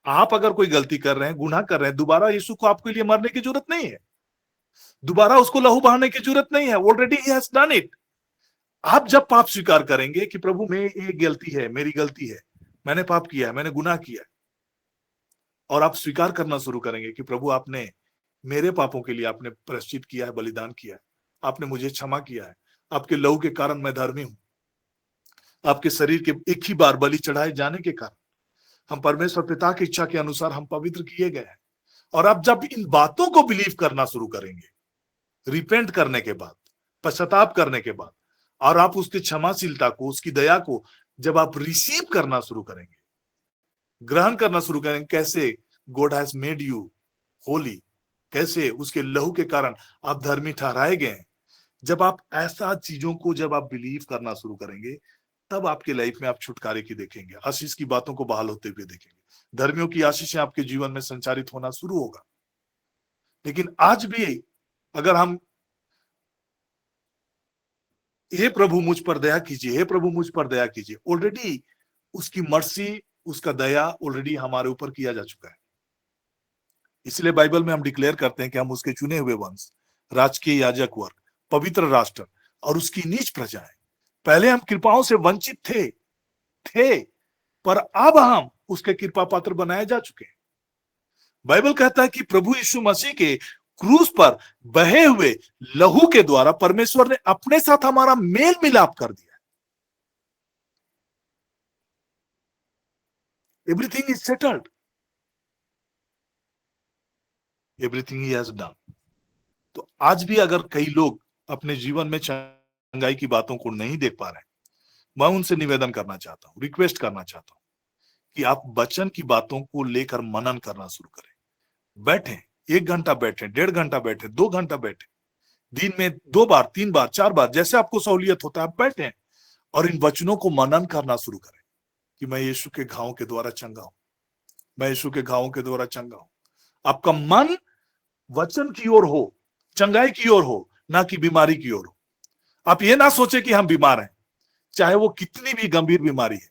आप अगर कोई गलती कर रहे हैं, गुनाह कर रहे हैं, दोबारा यीशु को आपके लिए मरने की जरूरत नहीं है, दोबारा उसको लहू बहाने की जरूरत नहीं है, already he has done it. आप जब पाप स्वीकार करेंगे कि प्रभु में ये गलती है, मेरी गलती है, मैंने पाप किया है, मैंने गुनाह किया है, और आप स्वीकार करना शुरू करेंगे कि प्रभु आपने मेरे पापों के लिए आपने प्रायश्चित किया है, बलिदान किया है, आपने मुझे क्षमा किया है, आपके लहू के कारण मैं धर्मी हूं, आपके शरीर के एक ही बार बलि चढ़ाए जाने के कारण हम परमेश्वर पिता की इच्छा के अनुसार हम पवित्र किए गए हैं। और आप जब इन बातों को बिलीव करना शुरू करेंगे, रिपेंट करने के बाद, पश्चाताप करने के बाद, और आप उसकी क्षमाशीलता को, उसकी दया को जब आप रिसीव करना शुरू करेंगे, ग्रहण करना शुरू करेंगे, कैसे God has made you Holi, कैसे उसके लहू के कारण आप धर्मी ठहराए गए हैं। जब आप ऐसा चीजों को जब आप बिलीव करना शुरू करेंगे, तब आपके लाइफ में आप छुटकारे की देखेंगे, आशीष की बातों को बहाल होते हुए देखेंगे, धर्मियों की आशीषें आपके जीवन में संचारित होना शुरू होगा। लेकिन आज भी अगर हम, हे प्रभु मुझ पर दया कीजिए, हे प्रभु मुझ पर दया कीजिए, ऑलरेडी उसकी मर्सी, उसका दया ऑलरेडी हमारे ऊपर किया जा चुका है। इसलिए बाइबल में हम डिक्लेयर करते हैं कि हम उसके चुने हुए वंश, राजकीय याजक वर्ग, पवित्र राष्ट्र और उसकी नीच प्रजा है। पहले हम कृपाओं से वंचित थे, पर अब हम उसके कृपा पात्र बनाए जा चुके हैं। बाइबल कहता है कि प्रभु यीशु मसीह के क्रूस पर बहे हुए लहू के द्वारा परमेश्वर ने अपने साथ हमारा मेल मिलाप कर दिया। Everything is settled, everything he has done. तो आज भी अगर कई लोग अपने जीवन में चंगाई की बातों को नहीं देख पा रहे हैं, मैं उनसे निवेदन करना चाहता हूं, रिक्वेस्ट करना चाहता हूं कि आप वचन की बातों को लेकर मनन करना शुरू करें। बैठें, 1 घंटा बैठें, 1.5 घंटा बैठें, 2 घंटा बैठें, दिन में 2 बार, 3 बार, 4 बार, जैसे आपको सहूलियत होता है आप बैठें और इन वचनों को मनन करना शुरू करें कि मैं यीशु के घावों के द्वारा चंगा हूं, मैं यीशु के घावों के द्वारा चंगा हूं। आपका मन वचन की ओर हो, चंगाई की ओर हो, ना कि बीमारी की ओर हो। आप ये ना सोचे कि हम बीमार हैं, चाहे वो कितनी भी गंभीर बीमारी है।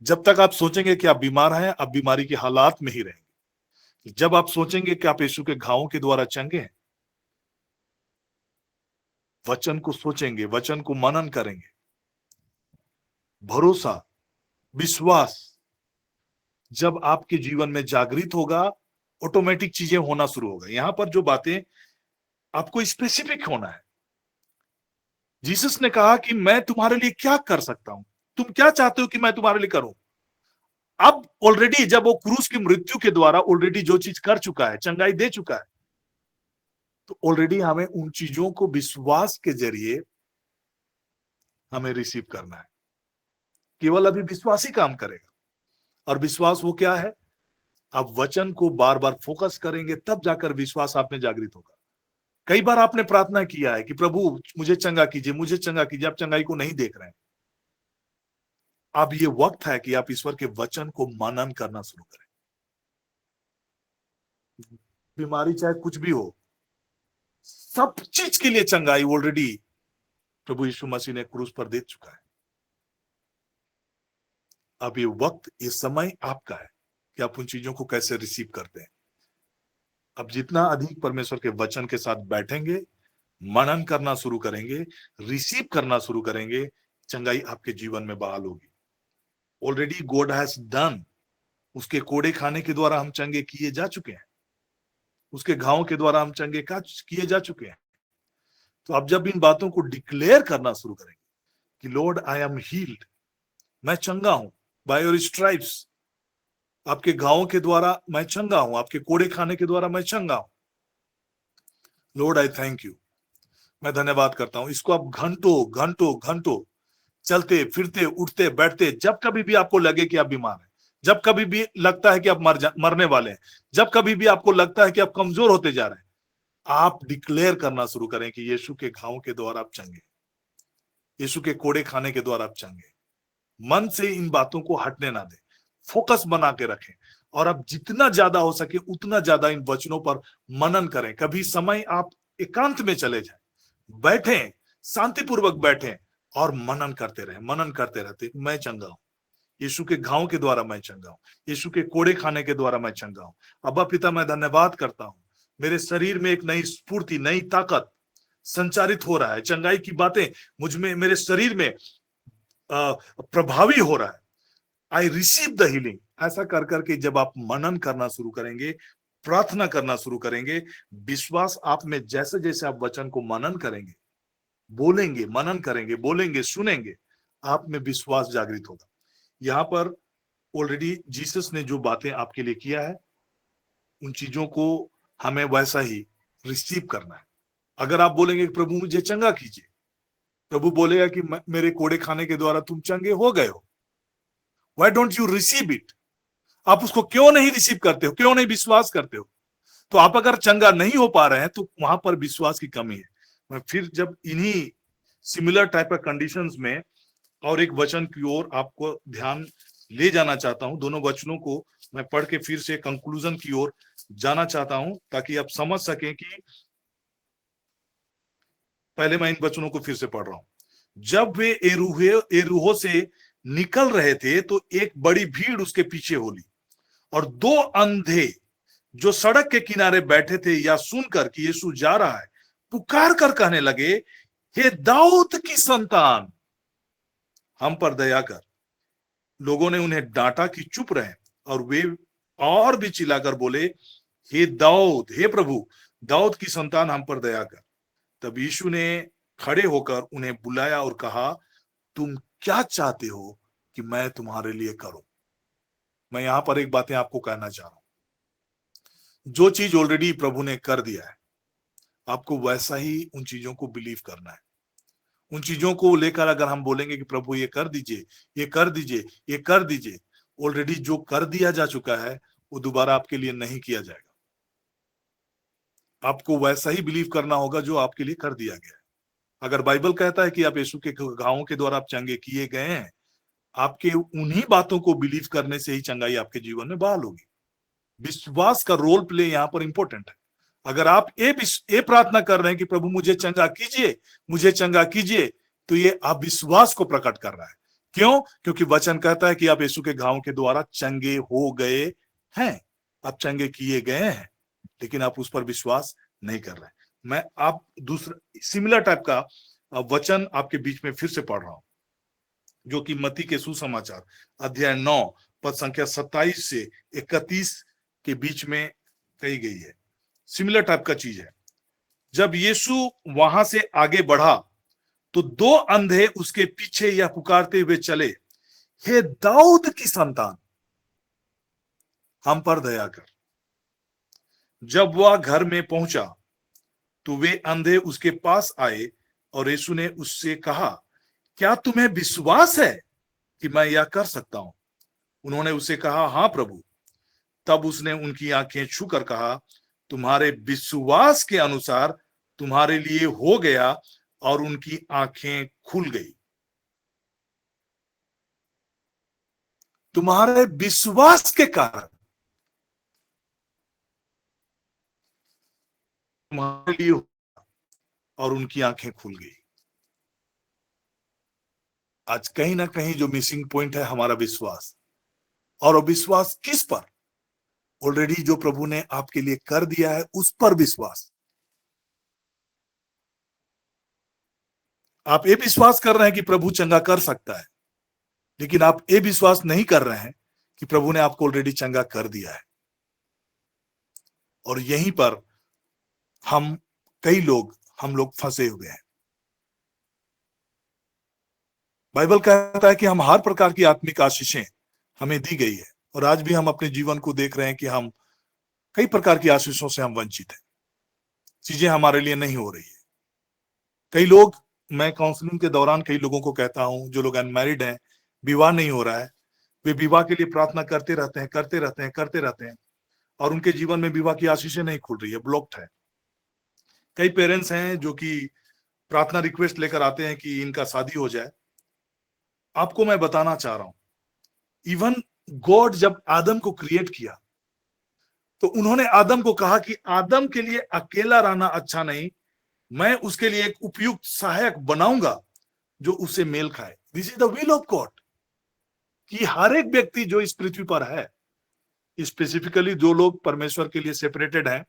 जब तक आप सोचेंगे कि आप बीमार हैं, आप बीमारी के हालात में ही रहेंगे। जब आप सोचेंगे कि आप यीशु के घावों के द्वारा चंगे हैं, वचन को सोचेंगे, वचन को मनन करेंगे, भरोसा, विश्वास जब आपके जीवन में जागृत होगा, ऑटोमेटिक चीजें होना शुरू होगा। यहां पर जो बातें आपको स्पेसिफिक होना है। जीसस ने कहा कि मैं तुम्हारे लिए क्या कर सकता हूं, तुम क्या चाहते हो कि मैं तुम्हारे लिए करूं। अब ऑलरेडी जब वो क्रूस की मृत्यु के द्वारा ऑलरेडी जो चीज कर चुका है, चंगाई दे चुका है, तो ऑलरेडी हमें उन चीजों को विश्वास के जरिए हमें रिसीव करना है। केवल अभी विश्वास ही काम करेगा। और विश्वास वो क्या है? आप वचन को बार बार फोकस करेंगे, तब जाकर विश्वास आप में जागृत होगा। कई बार आपने प्रार्थना किया है कि प्रभु मुझे चंगा कीजिए, मुझे चंगा कीजिए, आप चंगाई को नहीं देख रहे हैं। अब ये वक्त है कि आप ईश्वर के वचन को मनन करना शुरू करें। बीमारी चाहे कुछ भी हो, सब चीज के लिए चंगाई ऑलरेडी प्रभु यीशु मसीह ने क्रूस पर दे चुका है। अब ये वक्त, ये समय आपका है कि आप उन चीजों को कैसे रिसीव करते हैं। अब जितना अधिक परमेश्वर के वचन के साथ बैठेंगे, मनन करना शुरू करेंगे, रिसीव करना शुरू करेंगे, चंगाई आपके जीवन में बहाल होगी। Already God has done. उसके कोड़े खाने के द्वारा हम चंगे किए जा चुके हैं, उसके घावों के द्वारा हम चंगे किए जा चुके हैं। तो अब जब इन बातों को डिक्लेयर करना शुरू करेंगे कि लॉर्ड आई एम हील्ड, मैं चंगा हूं, बाय योर स्ट्राइप्स, आपके घावों के द्वारा मैं चंगा हूं, आपके कोड़े खाने के द्वारा मैं चंगा हूं। लॉर्ड आई थैंक यू, मैं धन्यवाद करता हूं। इसको आप घंटों घंटों घंटों चलते फिरते उठते बैठते, जब कभी भी आपको लगे कि आप बीमार हैं, जब कभी भी लगता है कि आप मरने वाले हैं, जब कभी भी आपको लगता है कि आप कमजोर होते जा रहे हैं, आप डिक्लेयर करना शुरू करें कि यीशु के घावों के द्वारा आप चंगे, यीशु के कोड़े खाने के द्वारा आप चंगे। मन से इन बातों को हटने ना दें, फोकस बना के रखें और अब जितना ज्यादा हो सके उतना ज्यादा इन वचनों पर मनन करें। कभी समय आप एकांत में चले जाएं, बैठें, शांतिपूर्वक बैठें और मनन करते रहें। मनन करते रहते, मैं चंगा हूं, यीशु के घावों के द्वारा मैं चंगा हूं, यीशु के कोड़े खाने के द्वारा मैं चंगा हूं। अब्बा पिता, मैं धन्यवाद करता हूं, मेरे शरीर में एक नई स्फूर्ति, नई ताकत संचारित हो रहा है। चंगाई की बातें मुझ में, मेरे शरीर में प्रभावी हो रहा है। I receive the healing. ऐसा कर करके जब आप मनन करना शुरू करेंगे, प्रार्थना करना शुरू करेंगे, विश्वास आप में, जैसे जैसे आप वचन को मनन करेंगे, बोलेंगे, मनन करेंगे, बोलेंगे, सुनेंगे, आप में विश्वास जागृत होगा। यहाँ पर ऑलरेडी जीसस ने जो बातें आपके लिए किया है, उन चीजों को हमें वैसा ही रिसीव करना है। अगर आप बोलेंगे प्रभु मुझे चंगा कीजिए, प्रभु बोलेगा कि मेरे कोड़े खाने के द्वारा तुम चंगे हो गए हो। Why don't you receive it? आप उसको क्यों नहीं रिसीव करते हो, क्यों नहीं विश्वास करते हो? तो आप अगर चंगा नहीं हो पा रहे हैं तो वहां पर विश्वास की कमी है। मैं फिर जब इन्हीं सिमिलर टाइप ऑफ कंडीशंस में और एक वचन की ओर आपको ध्यान ले जाना चाहता हूं। दोनों वचनों को मैं पढ़ के फिर से कंक्लूजन की ओर जाना चाहता हूं ताकि आप समझ सकें कि पहले मैं इन वचनों को फिर से पढ़ रहा हूं। जब वे एरूहो से निकल रहे थे तो एक बड़ी भीड़ उसके पीछे हो ली और 2 अंधे जो सड़क के किनारे बैठे थे या सुनकर कि यीशु जा रहा है, पुकार कर कहने लगे, हे दाऊद की संतान, हम पर दया कर। लोगों ने उन्हें डांटा कि चुप रहे और वे और भी चिल्लाकर बोले, हे दाऊद, हे प्रभु दाऊद की संतान, हम पर दया कर। तब यीशु ने खड़े होकर उन्हें बुलाया और कहा, तुम क्या चाहते हो कि मैं तुम्हारे लिए करूं? मैं यहां पर एक बातें आपको कहना चाह रहा हूं। जो चीज ऑलरेडी प्रभु ने कर दिया है, आपको वैसा ही उन चीजों को बिलीव करना है। उन चीजों को लेकर अगर हम बोलेंगे कि प्रभु ये कर दीजिए, ये कर दीजिए, ये कर दीजिए, ऑलरेडी जो कर दिया जा चुका है वो दोबारा आपके लिए नहीं किया जाएगा। आपको वैसा ही बिलीव करना होगा जो आपके लिए कर दिया गया है। अगर बाइबल कहता है कि आप यीशु के घावों के द्वारा आप चंगे किए गए हैं, आपके उन्हीं बातों को बिलीव करने से ही चंगाई आपके जीवन में बहाल होगी। विश्वास का रोल प्ले यहाँ पर इंपॉर्टेंट है। अगर आप ये प्रार्थना कर रहे हैं कि प्रभु मुझे चंगा कीजिए, मुझे चंगा कीजिए, तो ये आप विश्वास को प्रकट कर रहा है। क्यों? क्योंकि वचन कहता है कि आप यीशु के घावों के द्वारा चंगे हो गए हैं, आप चंगे किए गए हैं, लेकिन आप उस पर विश्वास नहीं कर रहे हैं। मैं आप दूसरा सिमिलर टाइप का वचन आपके बीच में फिर से पढ़ रहा हूं, जो कि मत्ती के सुसमाचार अध्याय 9 पद संख्या 27 से 31 के बीच में कही गई है। सिमिलर टाइप का चीज है। जब यीशु वहां से आगे बढ़ा तो 2 अंधे उसके पीछे यह पुकारते हुए चले, हे दाऊद की संतान, हम पर दया कर। जब वह घर में पहुंचा तो वे अंधे उसके पास आए और यीशु ने उससे कहा, क्या तुम्हें विश्वास है कि मैं यह कर सकता हूं? उन्होंने उससे कहा, हाँ प्रभु। तब उसने उनकी आंखें छूकर कहा, तुम्हारे विश्वास के अनुसार तुम्हारे लिए हो गया, और उनकी आंखें खुल गई। तुम्हारे विश्वास के कारण तुम्हारे लिए हो गया, और उनकी आंखें खुल गई। आज कहीं ना कहीं जो मिसिंग पॉइंट है हमारा विश्वास, और विश्वास किस पर? ऑलरेडी जो प्रभु ने आपके लिए कर दिया है उस पर विश्वास। आप ये विश्वास कर रहे हैं कि प्रभु चंगा कर सकता है, लेकिन आप ये विश्वास नहीं कर रहे हैं कि प्रभु ने आपको ऑलरेडी चंगा कर दिया है। और यहीं पर हम लोग फंसे हुए हैं। बाइबल कहता है कि हम हर प्रकार की आत्मिक आशीषें हमें दी गई है, और आज भी हम अपने जीवन को देख रहे हैं कि हम कई प्रकार की आशीषों से हम वंचित हैं। चीजें हमारे लिए नहीं हो रही है। कई लोग, मैं काउंसलिंग के दौरान कई लोगों को कहता हूं, जो लोग अनमैरिड हैं, विवाह नहीं हो रहा है, वे विवाह के लिए प्रार्थना करते रहते हैं, और उनके जीवन में विवाह की आशीषें नहीं खुल रही है, ब्लॉक्ड है। कई पेरेंट्स हैं जो कि प्रार्थना रिक्वेस्ट लेकर आते हैं कि इनका शादी हो जाए। आपको मैं बताना चाह रहा हूं, इवन गॉड जब आदम को क्रिएट किया तो उन्होंने आदम को कहा कि आदम के लिए अकेला रहना अच्छा नहीं, मैं उसके लिए एक उपयुक्त सहायक बनाऊंगा जो उससे मेल खाए। This is the will of God, कि हर एक व्यक्ति जो इस पृथ्वी पर है, स्पेसिफिकली जो लोग परमेश्वर के लिए सेपरेटेड हैं,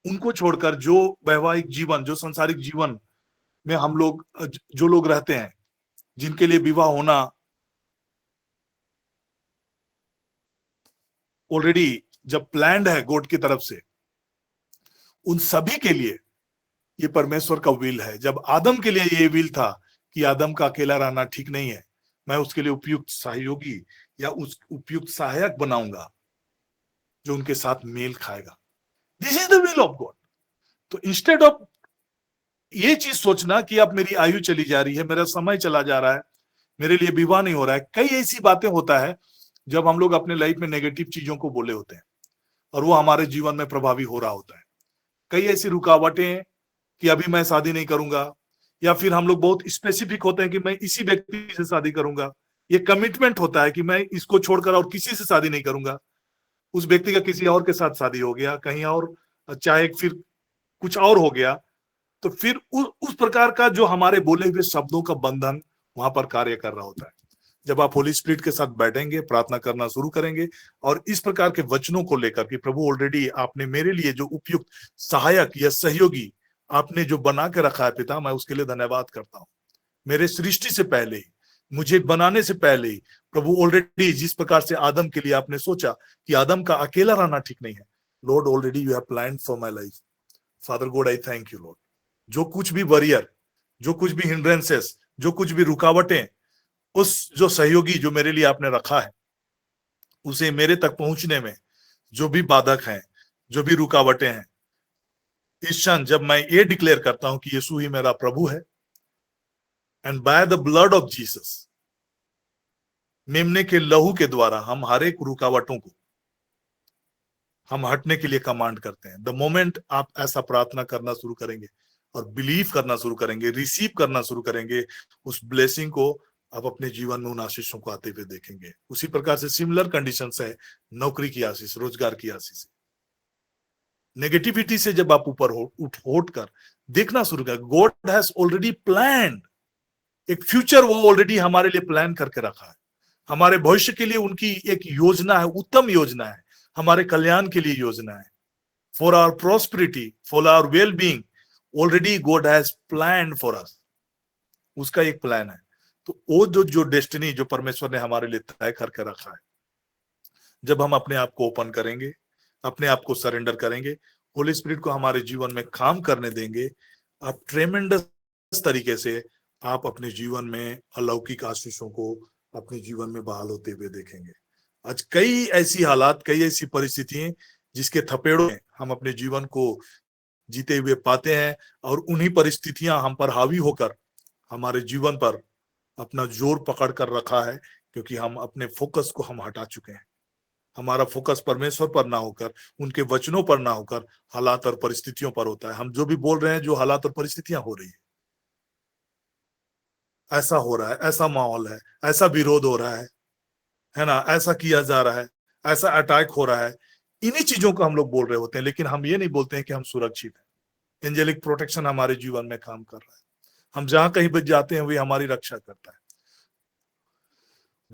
उनको छोड़कर जो वैवाहिक जीवन, जो संसारिक जीवन में हम लोग, जो लोग रहते हैं, जिनके लिए विवाह होना ऑलरेडी जब प्लान्ड है गॉड की तरफ से, उन सभी के लिए ये परमेश्वर का विल है। जब आदम के लिए ये विल था कि आदम का अकेला रहना ठीक नहीं है, मैं उसके लिए उपयुक्त सहयोगी या उस उपयुक्त सहायक बनाऊंगा जो उनके साथ मेल खाएगा। This is the will of God. तो इंस्टेड ऑफ ये चीज सोचना कि अब मेरी आयु चली जा रही है, मेरा समय चला जा रहा है, मेरे लिए विवाह नहीं हो रहा है, कई ऐसी बातें होता है जब हम लोग अपने लाइफ में नेगेटिव चीजों को बोले होते हैं और वो हमारे जीवन में प्रभावी हो रहा होता है। कई ऐसी रुकावटें कि अभी मैं शादी नहीं करूंगा, या फिर हम लोग बहुत स्पेसिफिक होते हैं कि मैं इसी व्यक्ति से शादी करूंगा। ये कमिटमेंट होता है कि मैं इसको छोड़कर और किसी से शादी नहीं करूंगा। उस व्यक्ति का किसी और के साथ शादी हो गया, कहीं और, चाहे फिर कुछ और हो गया, तो फिर उस प्रकार का जो हमारे बोले हुए शब्दों का बंधन वहां पर कार्य कर रहा होता है। जब आप होली स्पिरिट के साथ बैठेंगे, प्रार्थना करना शुरू करेंगे और इस प्रकार के वचनों को लेकर कि प्रभु ऑलरेडी आपने मेरे लिए जो उपयुक्त सहायक या सहयोगी आपने जो बना के रखा है पिता, मैं उसके लिए धन्यवाद करता हूँ। मेरे सृष्टि से पहले ही, मुझे बनाने से पहले ही प्रभु ऑलरेडी जिस प्रकार से आदम के लिए आपने सोचा कि आदम का अकेला रहना ठीक नहीं है, Lord already you have planned for my life. Father God, I thank you Lord. जो कुछ भी वरियर, जो कुछ भी हिंड्रेंसेस, जो कुछ भी रुकावटें, उस जो सहयोगी जो मेरे लिए आपने रखा है, उसे मेरे तक पहुंचने में जो भी बाधक हैं, जो भी रुकावटें हैं, इस क्षण जब मैं ये डिक्लेयर करता हूं कि यीशु ही मेरा प्रभु है, and by the blood of Jesus मेमने के लहू के द्वारा हम हर एक रुकावटों को हम हटने के लिए कमांड करते हैं। द मोमेंट आप ऐसा प्रार्थना करना शुरू करेंगे और बिलीव करना शुरू करेंगे, रिसीव करना शुरू करेंगे, उस ब्लेसिंग को आप अपने जीवन में उन आशीषों को आते हुए देखेंगे। उसी प्रकार से सिमिलर कंडीशंस है नौकरी की आशीष, रोजगार की आशीष। नेगेटिविटी से जब आप ऊपर उठ कर देखना शुरू करें, गॉड हैज ऑलरेडी प्लान्ड, एक फ्यूचर वो ऑलरेडी हमारे लिए प्लान करके रखा है। हमारे भविष्य के लिए उनकी एक योजना है, उत्तम योजना है, हमारे कल्याण के लिए योजना है। For our prosperity, for our well being, already God has planned for us, उसका एक प्लान है। तो वो जो डेस्टिनी जो परमेश्वर ने हमारे लिए तय करके रखा है, जब हम अपने आप को ओपन करेंगे, अपने आप को सरेंडर करेंगे, होली स्पिरिट को हमारे जीवन में काम करने देंगे, आप ट्रेमेंडस तरीके से आप अपने जीवन में अलौकिक आशीषों को अपने जीवन में बहाल होते हुए देखेंगे। आज कई ऐसी हालात, कई ऐसी परिस्थितियां जिसके थपेड़ों में हम अपने जीवन को जीते हुए पाते हैं, और उन्हीं परिस्थितियां हम पर हावी होकर हमारे जीवन पर अपना जोर पकड़ कर रखा है, क्योंकि हम अपने फोकस को हम हटा चुके हैं। हमारा फोकस परमेश्वर पर ना होकर, उनके वचनों पर ना होकर, हालात और परिस्थितियों पर होता है। हम जो भी बोल रहे हैं, जो हालात और परिस्थितियां हो रही है, ऐसा हो रहा है, ऐसा माहौल है, ऐसा विरोध हो रहा है ना, ऐसा किया जा रहा है, ऐसा अटैक हो रहा है, इन्हीं चीजों को हम लोग बोल रहे होते हैं, लेकिन हम ये नहीं बोलते हैं कि हम सुरक्षित हैं। एंजेलिक प्रोटेक्शन हमारे जीवन में काम कर रहा है, हम जहां कहीं भी जाते हैं वही हमारी रक्षा करता है।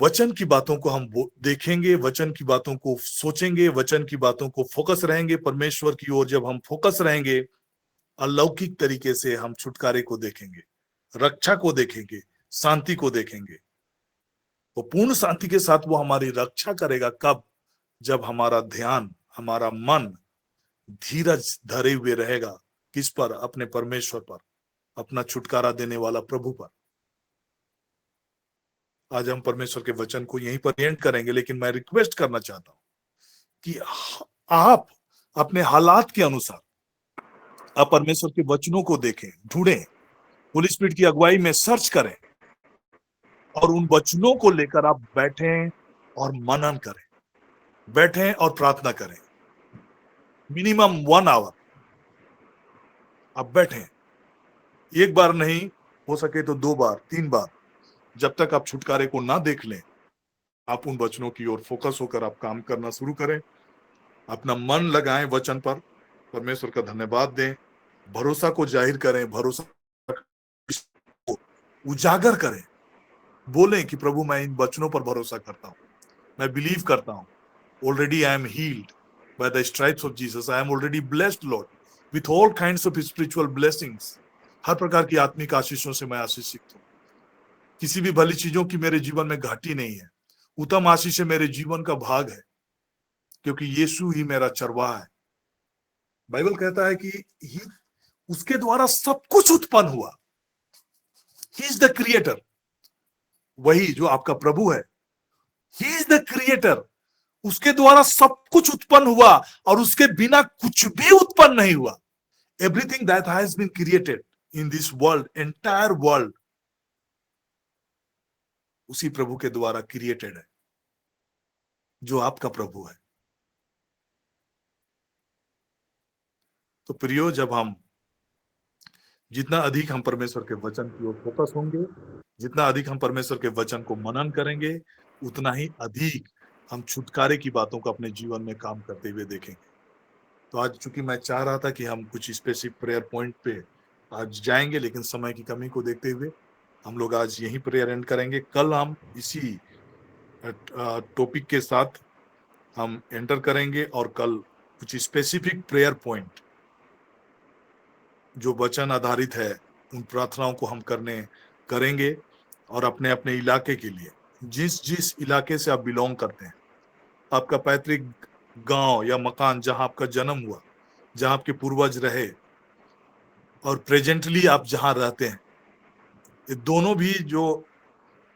वचन की बातों को हम देखेंगे, वचन की बातों को सोचेंगे, वचन की बातों को फोकस रहेंगे परमेश्वर की ओर। जब हम फोकस रहेंगे, अलौकिक तरीके से हम छुटकारे को देखेंगे, रक्षा को देखेंगे, शांति को देखेंगे। वो पूर्ण शांति के साथ वो हमारी रक्षा करेगा। कब? जब हमारा ध्यान, हमारा मन धीरज धरे हुए रहेगा। किस पर? अपने परमेश्वर पर, अपना छुटकारा देने वाला प्रभु पर। आज हम परमेश्वर के वचन को यहीं पर एंड करेंगे, लेकिन मैं रिक्वेस्ट करना चाहता हूं कि आप अपने हालात के अनुसार आप परमेश्वर के वचनों को देखें, ढूंढें, होली स्पिरिट की अगुवाई में सर्च करें, और उन वचनों को लेकर आप बैठें और मनन करें, बैठें और प्रार्थना करें। मिनिमम 1 आवर आप बैठें, एक बार नहीं, हो सके तो 2 बार, 3 बार, जब तक आप छुटकारे को ना देख लें। आप उन वचनों की ओर फोकस होकर आप काम करना शुरू करें, अपना मन लगाएं वचन पर, परमेश्वर का धन्यवाद दें, भरोसा को जाहिर करें, भरोसा को उजागर करें, बोलें कि प्रभु मैं इन वचनों पर भरोसा करता हूं, मैं बिलीव करता हूं, already I am healed by the stripes of Jesus, I am already blessed Lord with all kinds of spiritual blessings. हर प्रकार की आत्मिक आशीषों से मैं आशीषित हूं, किसी भी भली चीजों की मेरे जीवन में घाटी नहीं है, उत्तम आशीष मेरे जीवन का भाग है, क्योंकि यीशु ही मेरा चरवाहा है। बाइबल कहता है कि उसके द्वारा सब कुछ उत्पन्न हुआ। ही इज द क्रिएटर, वही जो आपका प्रभु है, ही इज द क्रिएटर। उसके द्वारा सब कुछ उत्पन्न हुआ, और उसके बिना कुछ भी उत्पन्न नहीं हुआ। Everything that has been created in this world, entire world, उसी प्रभु के द्वारा क्रिएटेड है, जो आपका प्रभु है। तो प्रियो, जब हम जितना अधिक हम परमेश्वर के वचन की ओर फोकस होंगे, जितना अधिक हम परमेश्वर के वचन को मनन करेंगे, उतना ही अधिक हम छुटकारे की बातों को अपने जीवन में काम करते हुए देखेंगे। तो आज चूंकि मैं चाह रहा था कि हम कुछ स्पेसिफिक प्रेयर पॉइंट पे आज जाएंगे, लेकिन समय की कमी को देखते हुए हम लोग आज यही प्रेयर एंड करेंगे। कल हम इसी टॉपिक के साथ हम एंटर करेंगे, और कल कुछ स्पेसिफिक प्रेयर पॉइंट जो वचन आधारित है, उन प्रार्थनाओं को हम करेंगे, और अपने अपने इलाके के लिए, जिस इलाके से आप बिलोंग करते हैं, आपका पैतृक गांव या मकान, जहां आपका जन्म हुआ, जहां आपके पूर्वज रहे, और प्रेजेंटली आप जहां रहते हैं, ये दोनों भी जो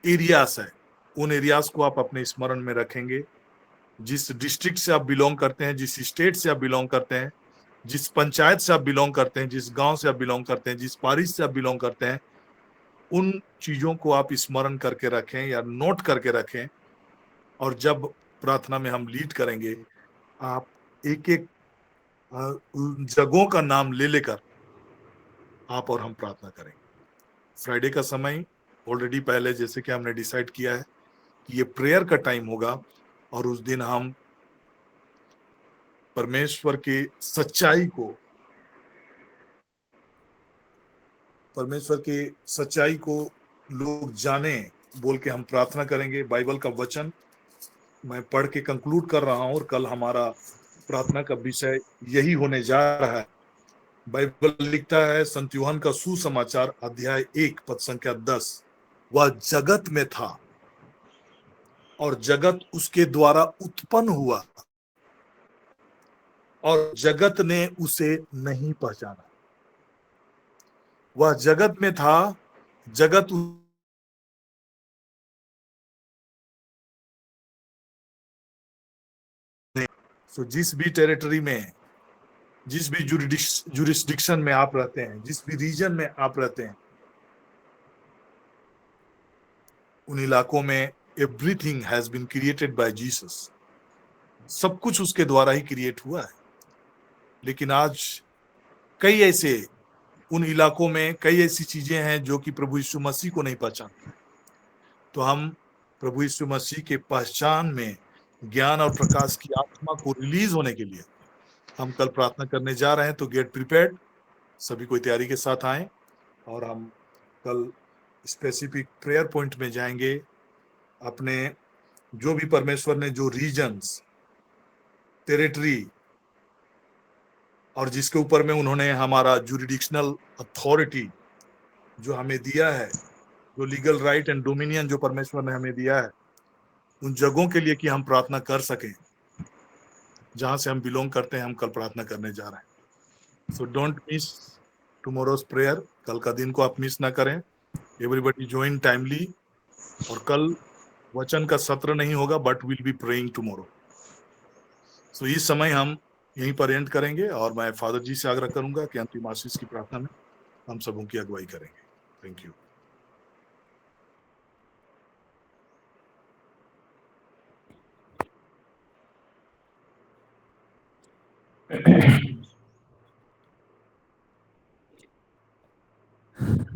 एरियाज है, उन एरियाज को आप अपने स्मरण में रखेंगे। जिस डिस्ट्रिक्ट से आप बिलोंग करते हैं, जिस स्टेट से आप बिलोंग करते हैं, जिस पंचायत से आप बिलोंग करते हैं, जिस गांव से आप बिलोंग करते हैं, जिस पारिश से आप बिलोंग करते हैं, उन चीजों को आप स्मरण करके रखें या नोट करके रखें, और जब प्रार्थना में हम लीड करेंगे, आप एक एक जगहों का नाम ले लेकर आप और हम प्रार्थना करेंगे। फ्राइडे का समय ऑलरेडी पहले जैसे कि हमने डिसाइड किया है कि ये प्रेयर का टाइम होगा, और उस दिन हम परमेश्वर की सच्चाई को लोग जाने बोल के हम प्रार्थना करेंगे। बाइबल का वचन मैं पढ़ के कंक्लूड कर रहा हूं, और कल हमारा प्रार्थना का विषय यही होने जा रहा है। बाइबल लिखता है, संत यूहन्ना का सुसमाचार अध्याय 1 पद संख्या 10, वह जगत में था और जगत उसके द्वारा उत्पन्न हुआ और जगत ने उसे नहीं पहचाना। वह जगत में था, जगत तो जिस भी टेरिटरी में, जिस भी जुरिस्डिक्शन में आप रहते हैं, जिस भी रीजन में आप रहते हैं, उन इलाकों में everything has been created by Jesus. सब कुछ उसके द्वारा ही क्रिएट हुआ है। लेकिन आज कई ऐसे उन इलाकों में कई ऐसी चीजें हैं जो कि प्रभु यीशु मसीह को नहीं पहचानते। तो हम प्रभु यीशु मसीह के पहचान में ज्ञान और प्रकाश की आत्मा को रिलीज होने के लिए हम कल प्रार्थना करने जा रहे हैं। तो गेट प्रिपेयर्ड, सभी कोई तैयारी के साथ आए, और हम कल स्पेसिफिक प्रेयर पॉइंट में जाएंगे। अपने जो भी परमेश्वर ने जो रीजन्स, टेरिटरी और जिसके ऊपर में उन्होंने हमारा जुरिडिक्शनल अथॉरिटी जो हमें दिया है, जो लीगल राइट एंड डोमिनियन जो परमेश्वर ने हमें दिया है, उन जगहों के लिए कि हम प्रार्थना कर सकें जहां से हम बिलोंग करते हैं, हम कल प्रार्थना करने जा रहे हैं। So don't miss tomorrow's prayer. कल का दिन को आप मिस ना करें। Everybody join timely. और कल वचन का सत्र नहीं होगा, but will be praying tomorrow. So इस समय हम यहीं पर एंड करेंगे, और मैं फादर जी से आग्रह करूंगा कि अंतिम आशीष की प्रार्थना में हम सबों की अगुवाई करेंगे। Thank you.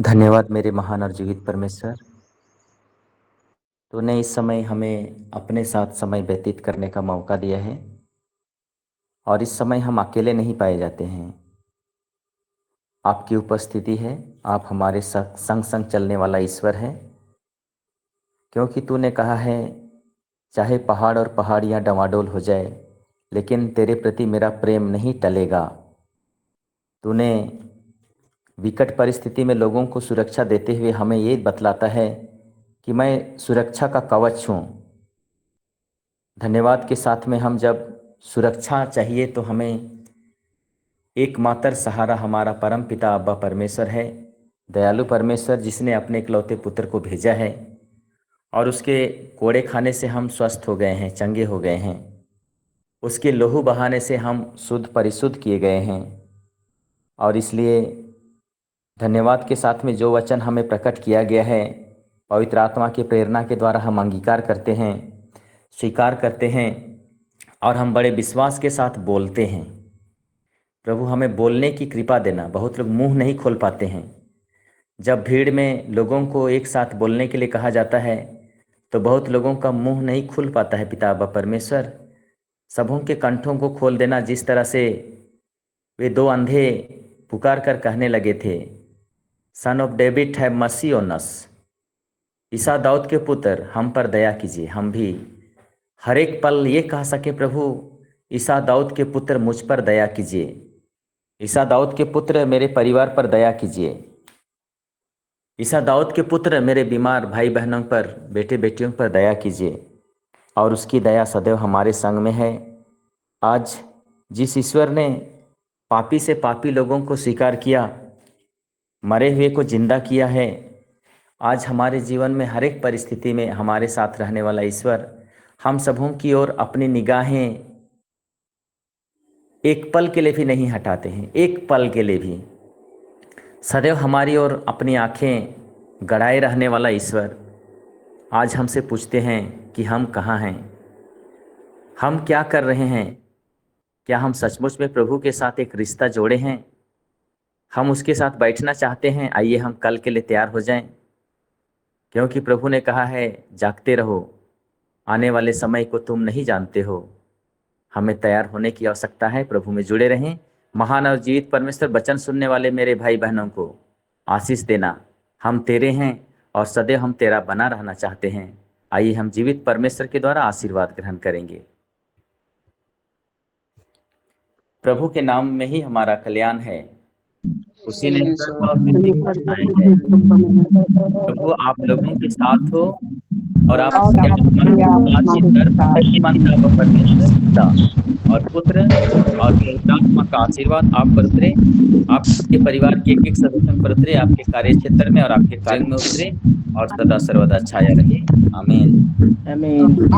धन्यवाद मेरे महान और जीवित परमेश्वर। तूने इस समय हमें अपने साथ समय व्यतीत करने का मौका दिया है, और इस समय हम अकेले नहीं पाए जाते हैं। आपकी उपस्थिति है, आप हमारे संग संग चलने वाला ईश्वर है। क्योंकि तूने कहा है, चाहे पहाड़ और पहाड़ियाँ डवाडोल हो जाए, लेकिन तेरे प्रति मेरा प्रेम नहीं टलेगा। तूने विकट परिस्थिति में लोगों को सुरक्षा देते हुए हमें ये बतलाता है कि मैं सुरक्षा का कवच हूँ। धन्यवाद के साथ में हम जब सुरक्षा चाहिए तो हमें एकमात्र सहारा हमारा परम पिता अब्बा परमेश्वर है, दयालु परमेश्वर, जिसने अपने इकलौते पुत्र को भेजा है, और उसके कोड़े खाने से हम स्वस्थ हो गए हैं, चंगे हो गए हैं। उसके लहू बहाने से हम शुद्ध परिशुद्ध किए गए हैं। और इसलिए धन्यवाद के साथ में जो वचन हमें प्रकट किया गया है, पवित्र आत्मा की प्रेरणा के द्वारा हम अंगीकार करते हैं, स्वीकार करते हैं, और हम बड़े विश्वास के साथ बोलते हैं। प्रभु हमें बोलने की कृपा देना। बहुत लोग मुंह नहीं खोल पाते हैं। जब भीड़ में लोगों को एक साथ बोलने के लिए कहा जाता है तो बहुत लोगों का मुंह नहीं खुल पाता है। पिता अब्बा परमेश्वर, सबों के कंठों को खोल देना। जिस तरह से वे दो अंधे पुकार कर कहने लगे थे, son of David have mercy on us, Isa Daud के पुत्र हम पर दया कीजिए। हम भी हर एक पल ये कह सके, प्रभु ईसा दाऊद के पुत्र मुझ पर दया कीजिए, ईसा दाऊद के पुत्र मेरे परिवार पर दया कीजिए, ईसा दाऊद के पुत्र मेरे बीमार भाई बहनों पर, बेटे बेटियों पर दया कीजिए। और उसकी दया सदैव हमारे संग में है। आज जिस ईश्वर ने पापी से पापी लोगों को स्वीकार किया, मरे हुए को जिंदा किया है, आज हमारे जीवन में हर एक परिस्थिति में हमारे साथ रहने वाला ईश्वर हम सबों की ओर अपनी निगाहें एक पल के लिए भी नहीं हटाते हैं। एक पल के लिए भी सदैव हमारी ओर अपनी आंखें गड़ाए रहने वाला ईश्वर आज हमसे पूछते हैं कि हम कहाँ हैं। हम क्या कर रहे हैं? क्या हम सचमुच में प्रभु के साथ एक रिश्ता जोड़े हैं? हम उसके साथ बैठना चाहते हैं? आइए हम कल के लिए तैयार हो जाएं, क्योंकि प्रभु ने कहा है जागते रहो, आने वाले समय को तुम नहीं जानते हो। हमें तैयार होने की आवश्यकता है। प्रभु में जुड़े रहें। महान और जीवित परमेश्वर, वचन सुनने वाले मेरे भाई बहनों को आशीष देना। हम तेरे हैं और सदैव हम तेरा बना रहना चाहते हैं। आइए हम जीवित परमेश्वर के द्वारा आशीर्वाद ग्रहण करेंगे। प्रभु के नाम में ही हमारा कल्याण है, उसी ने स्वर्ग और पृथ्वी को बनाया है। प्रभु आप लोगों के साथ हो और आप बातचीत कर शक्तिमान पिता परमेश्वर पिता और पुत्र और पवित्र आत्मा का आशीर्वाद आप पर उतरे, आपके परिवार के एक एक सदस्य पर उतरे, आपके कार्य क्षेत्र में और आपके कार्य में उतरे और सदा सर्वदा छाया रहे। आमीन। आमीन।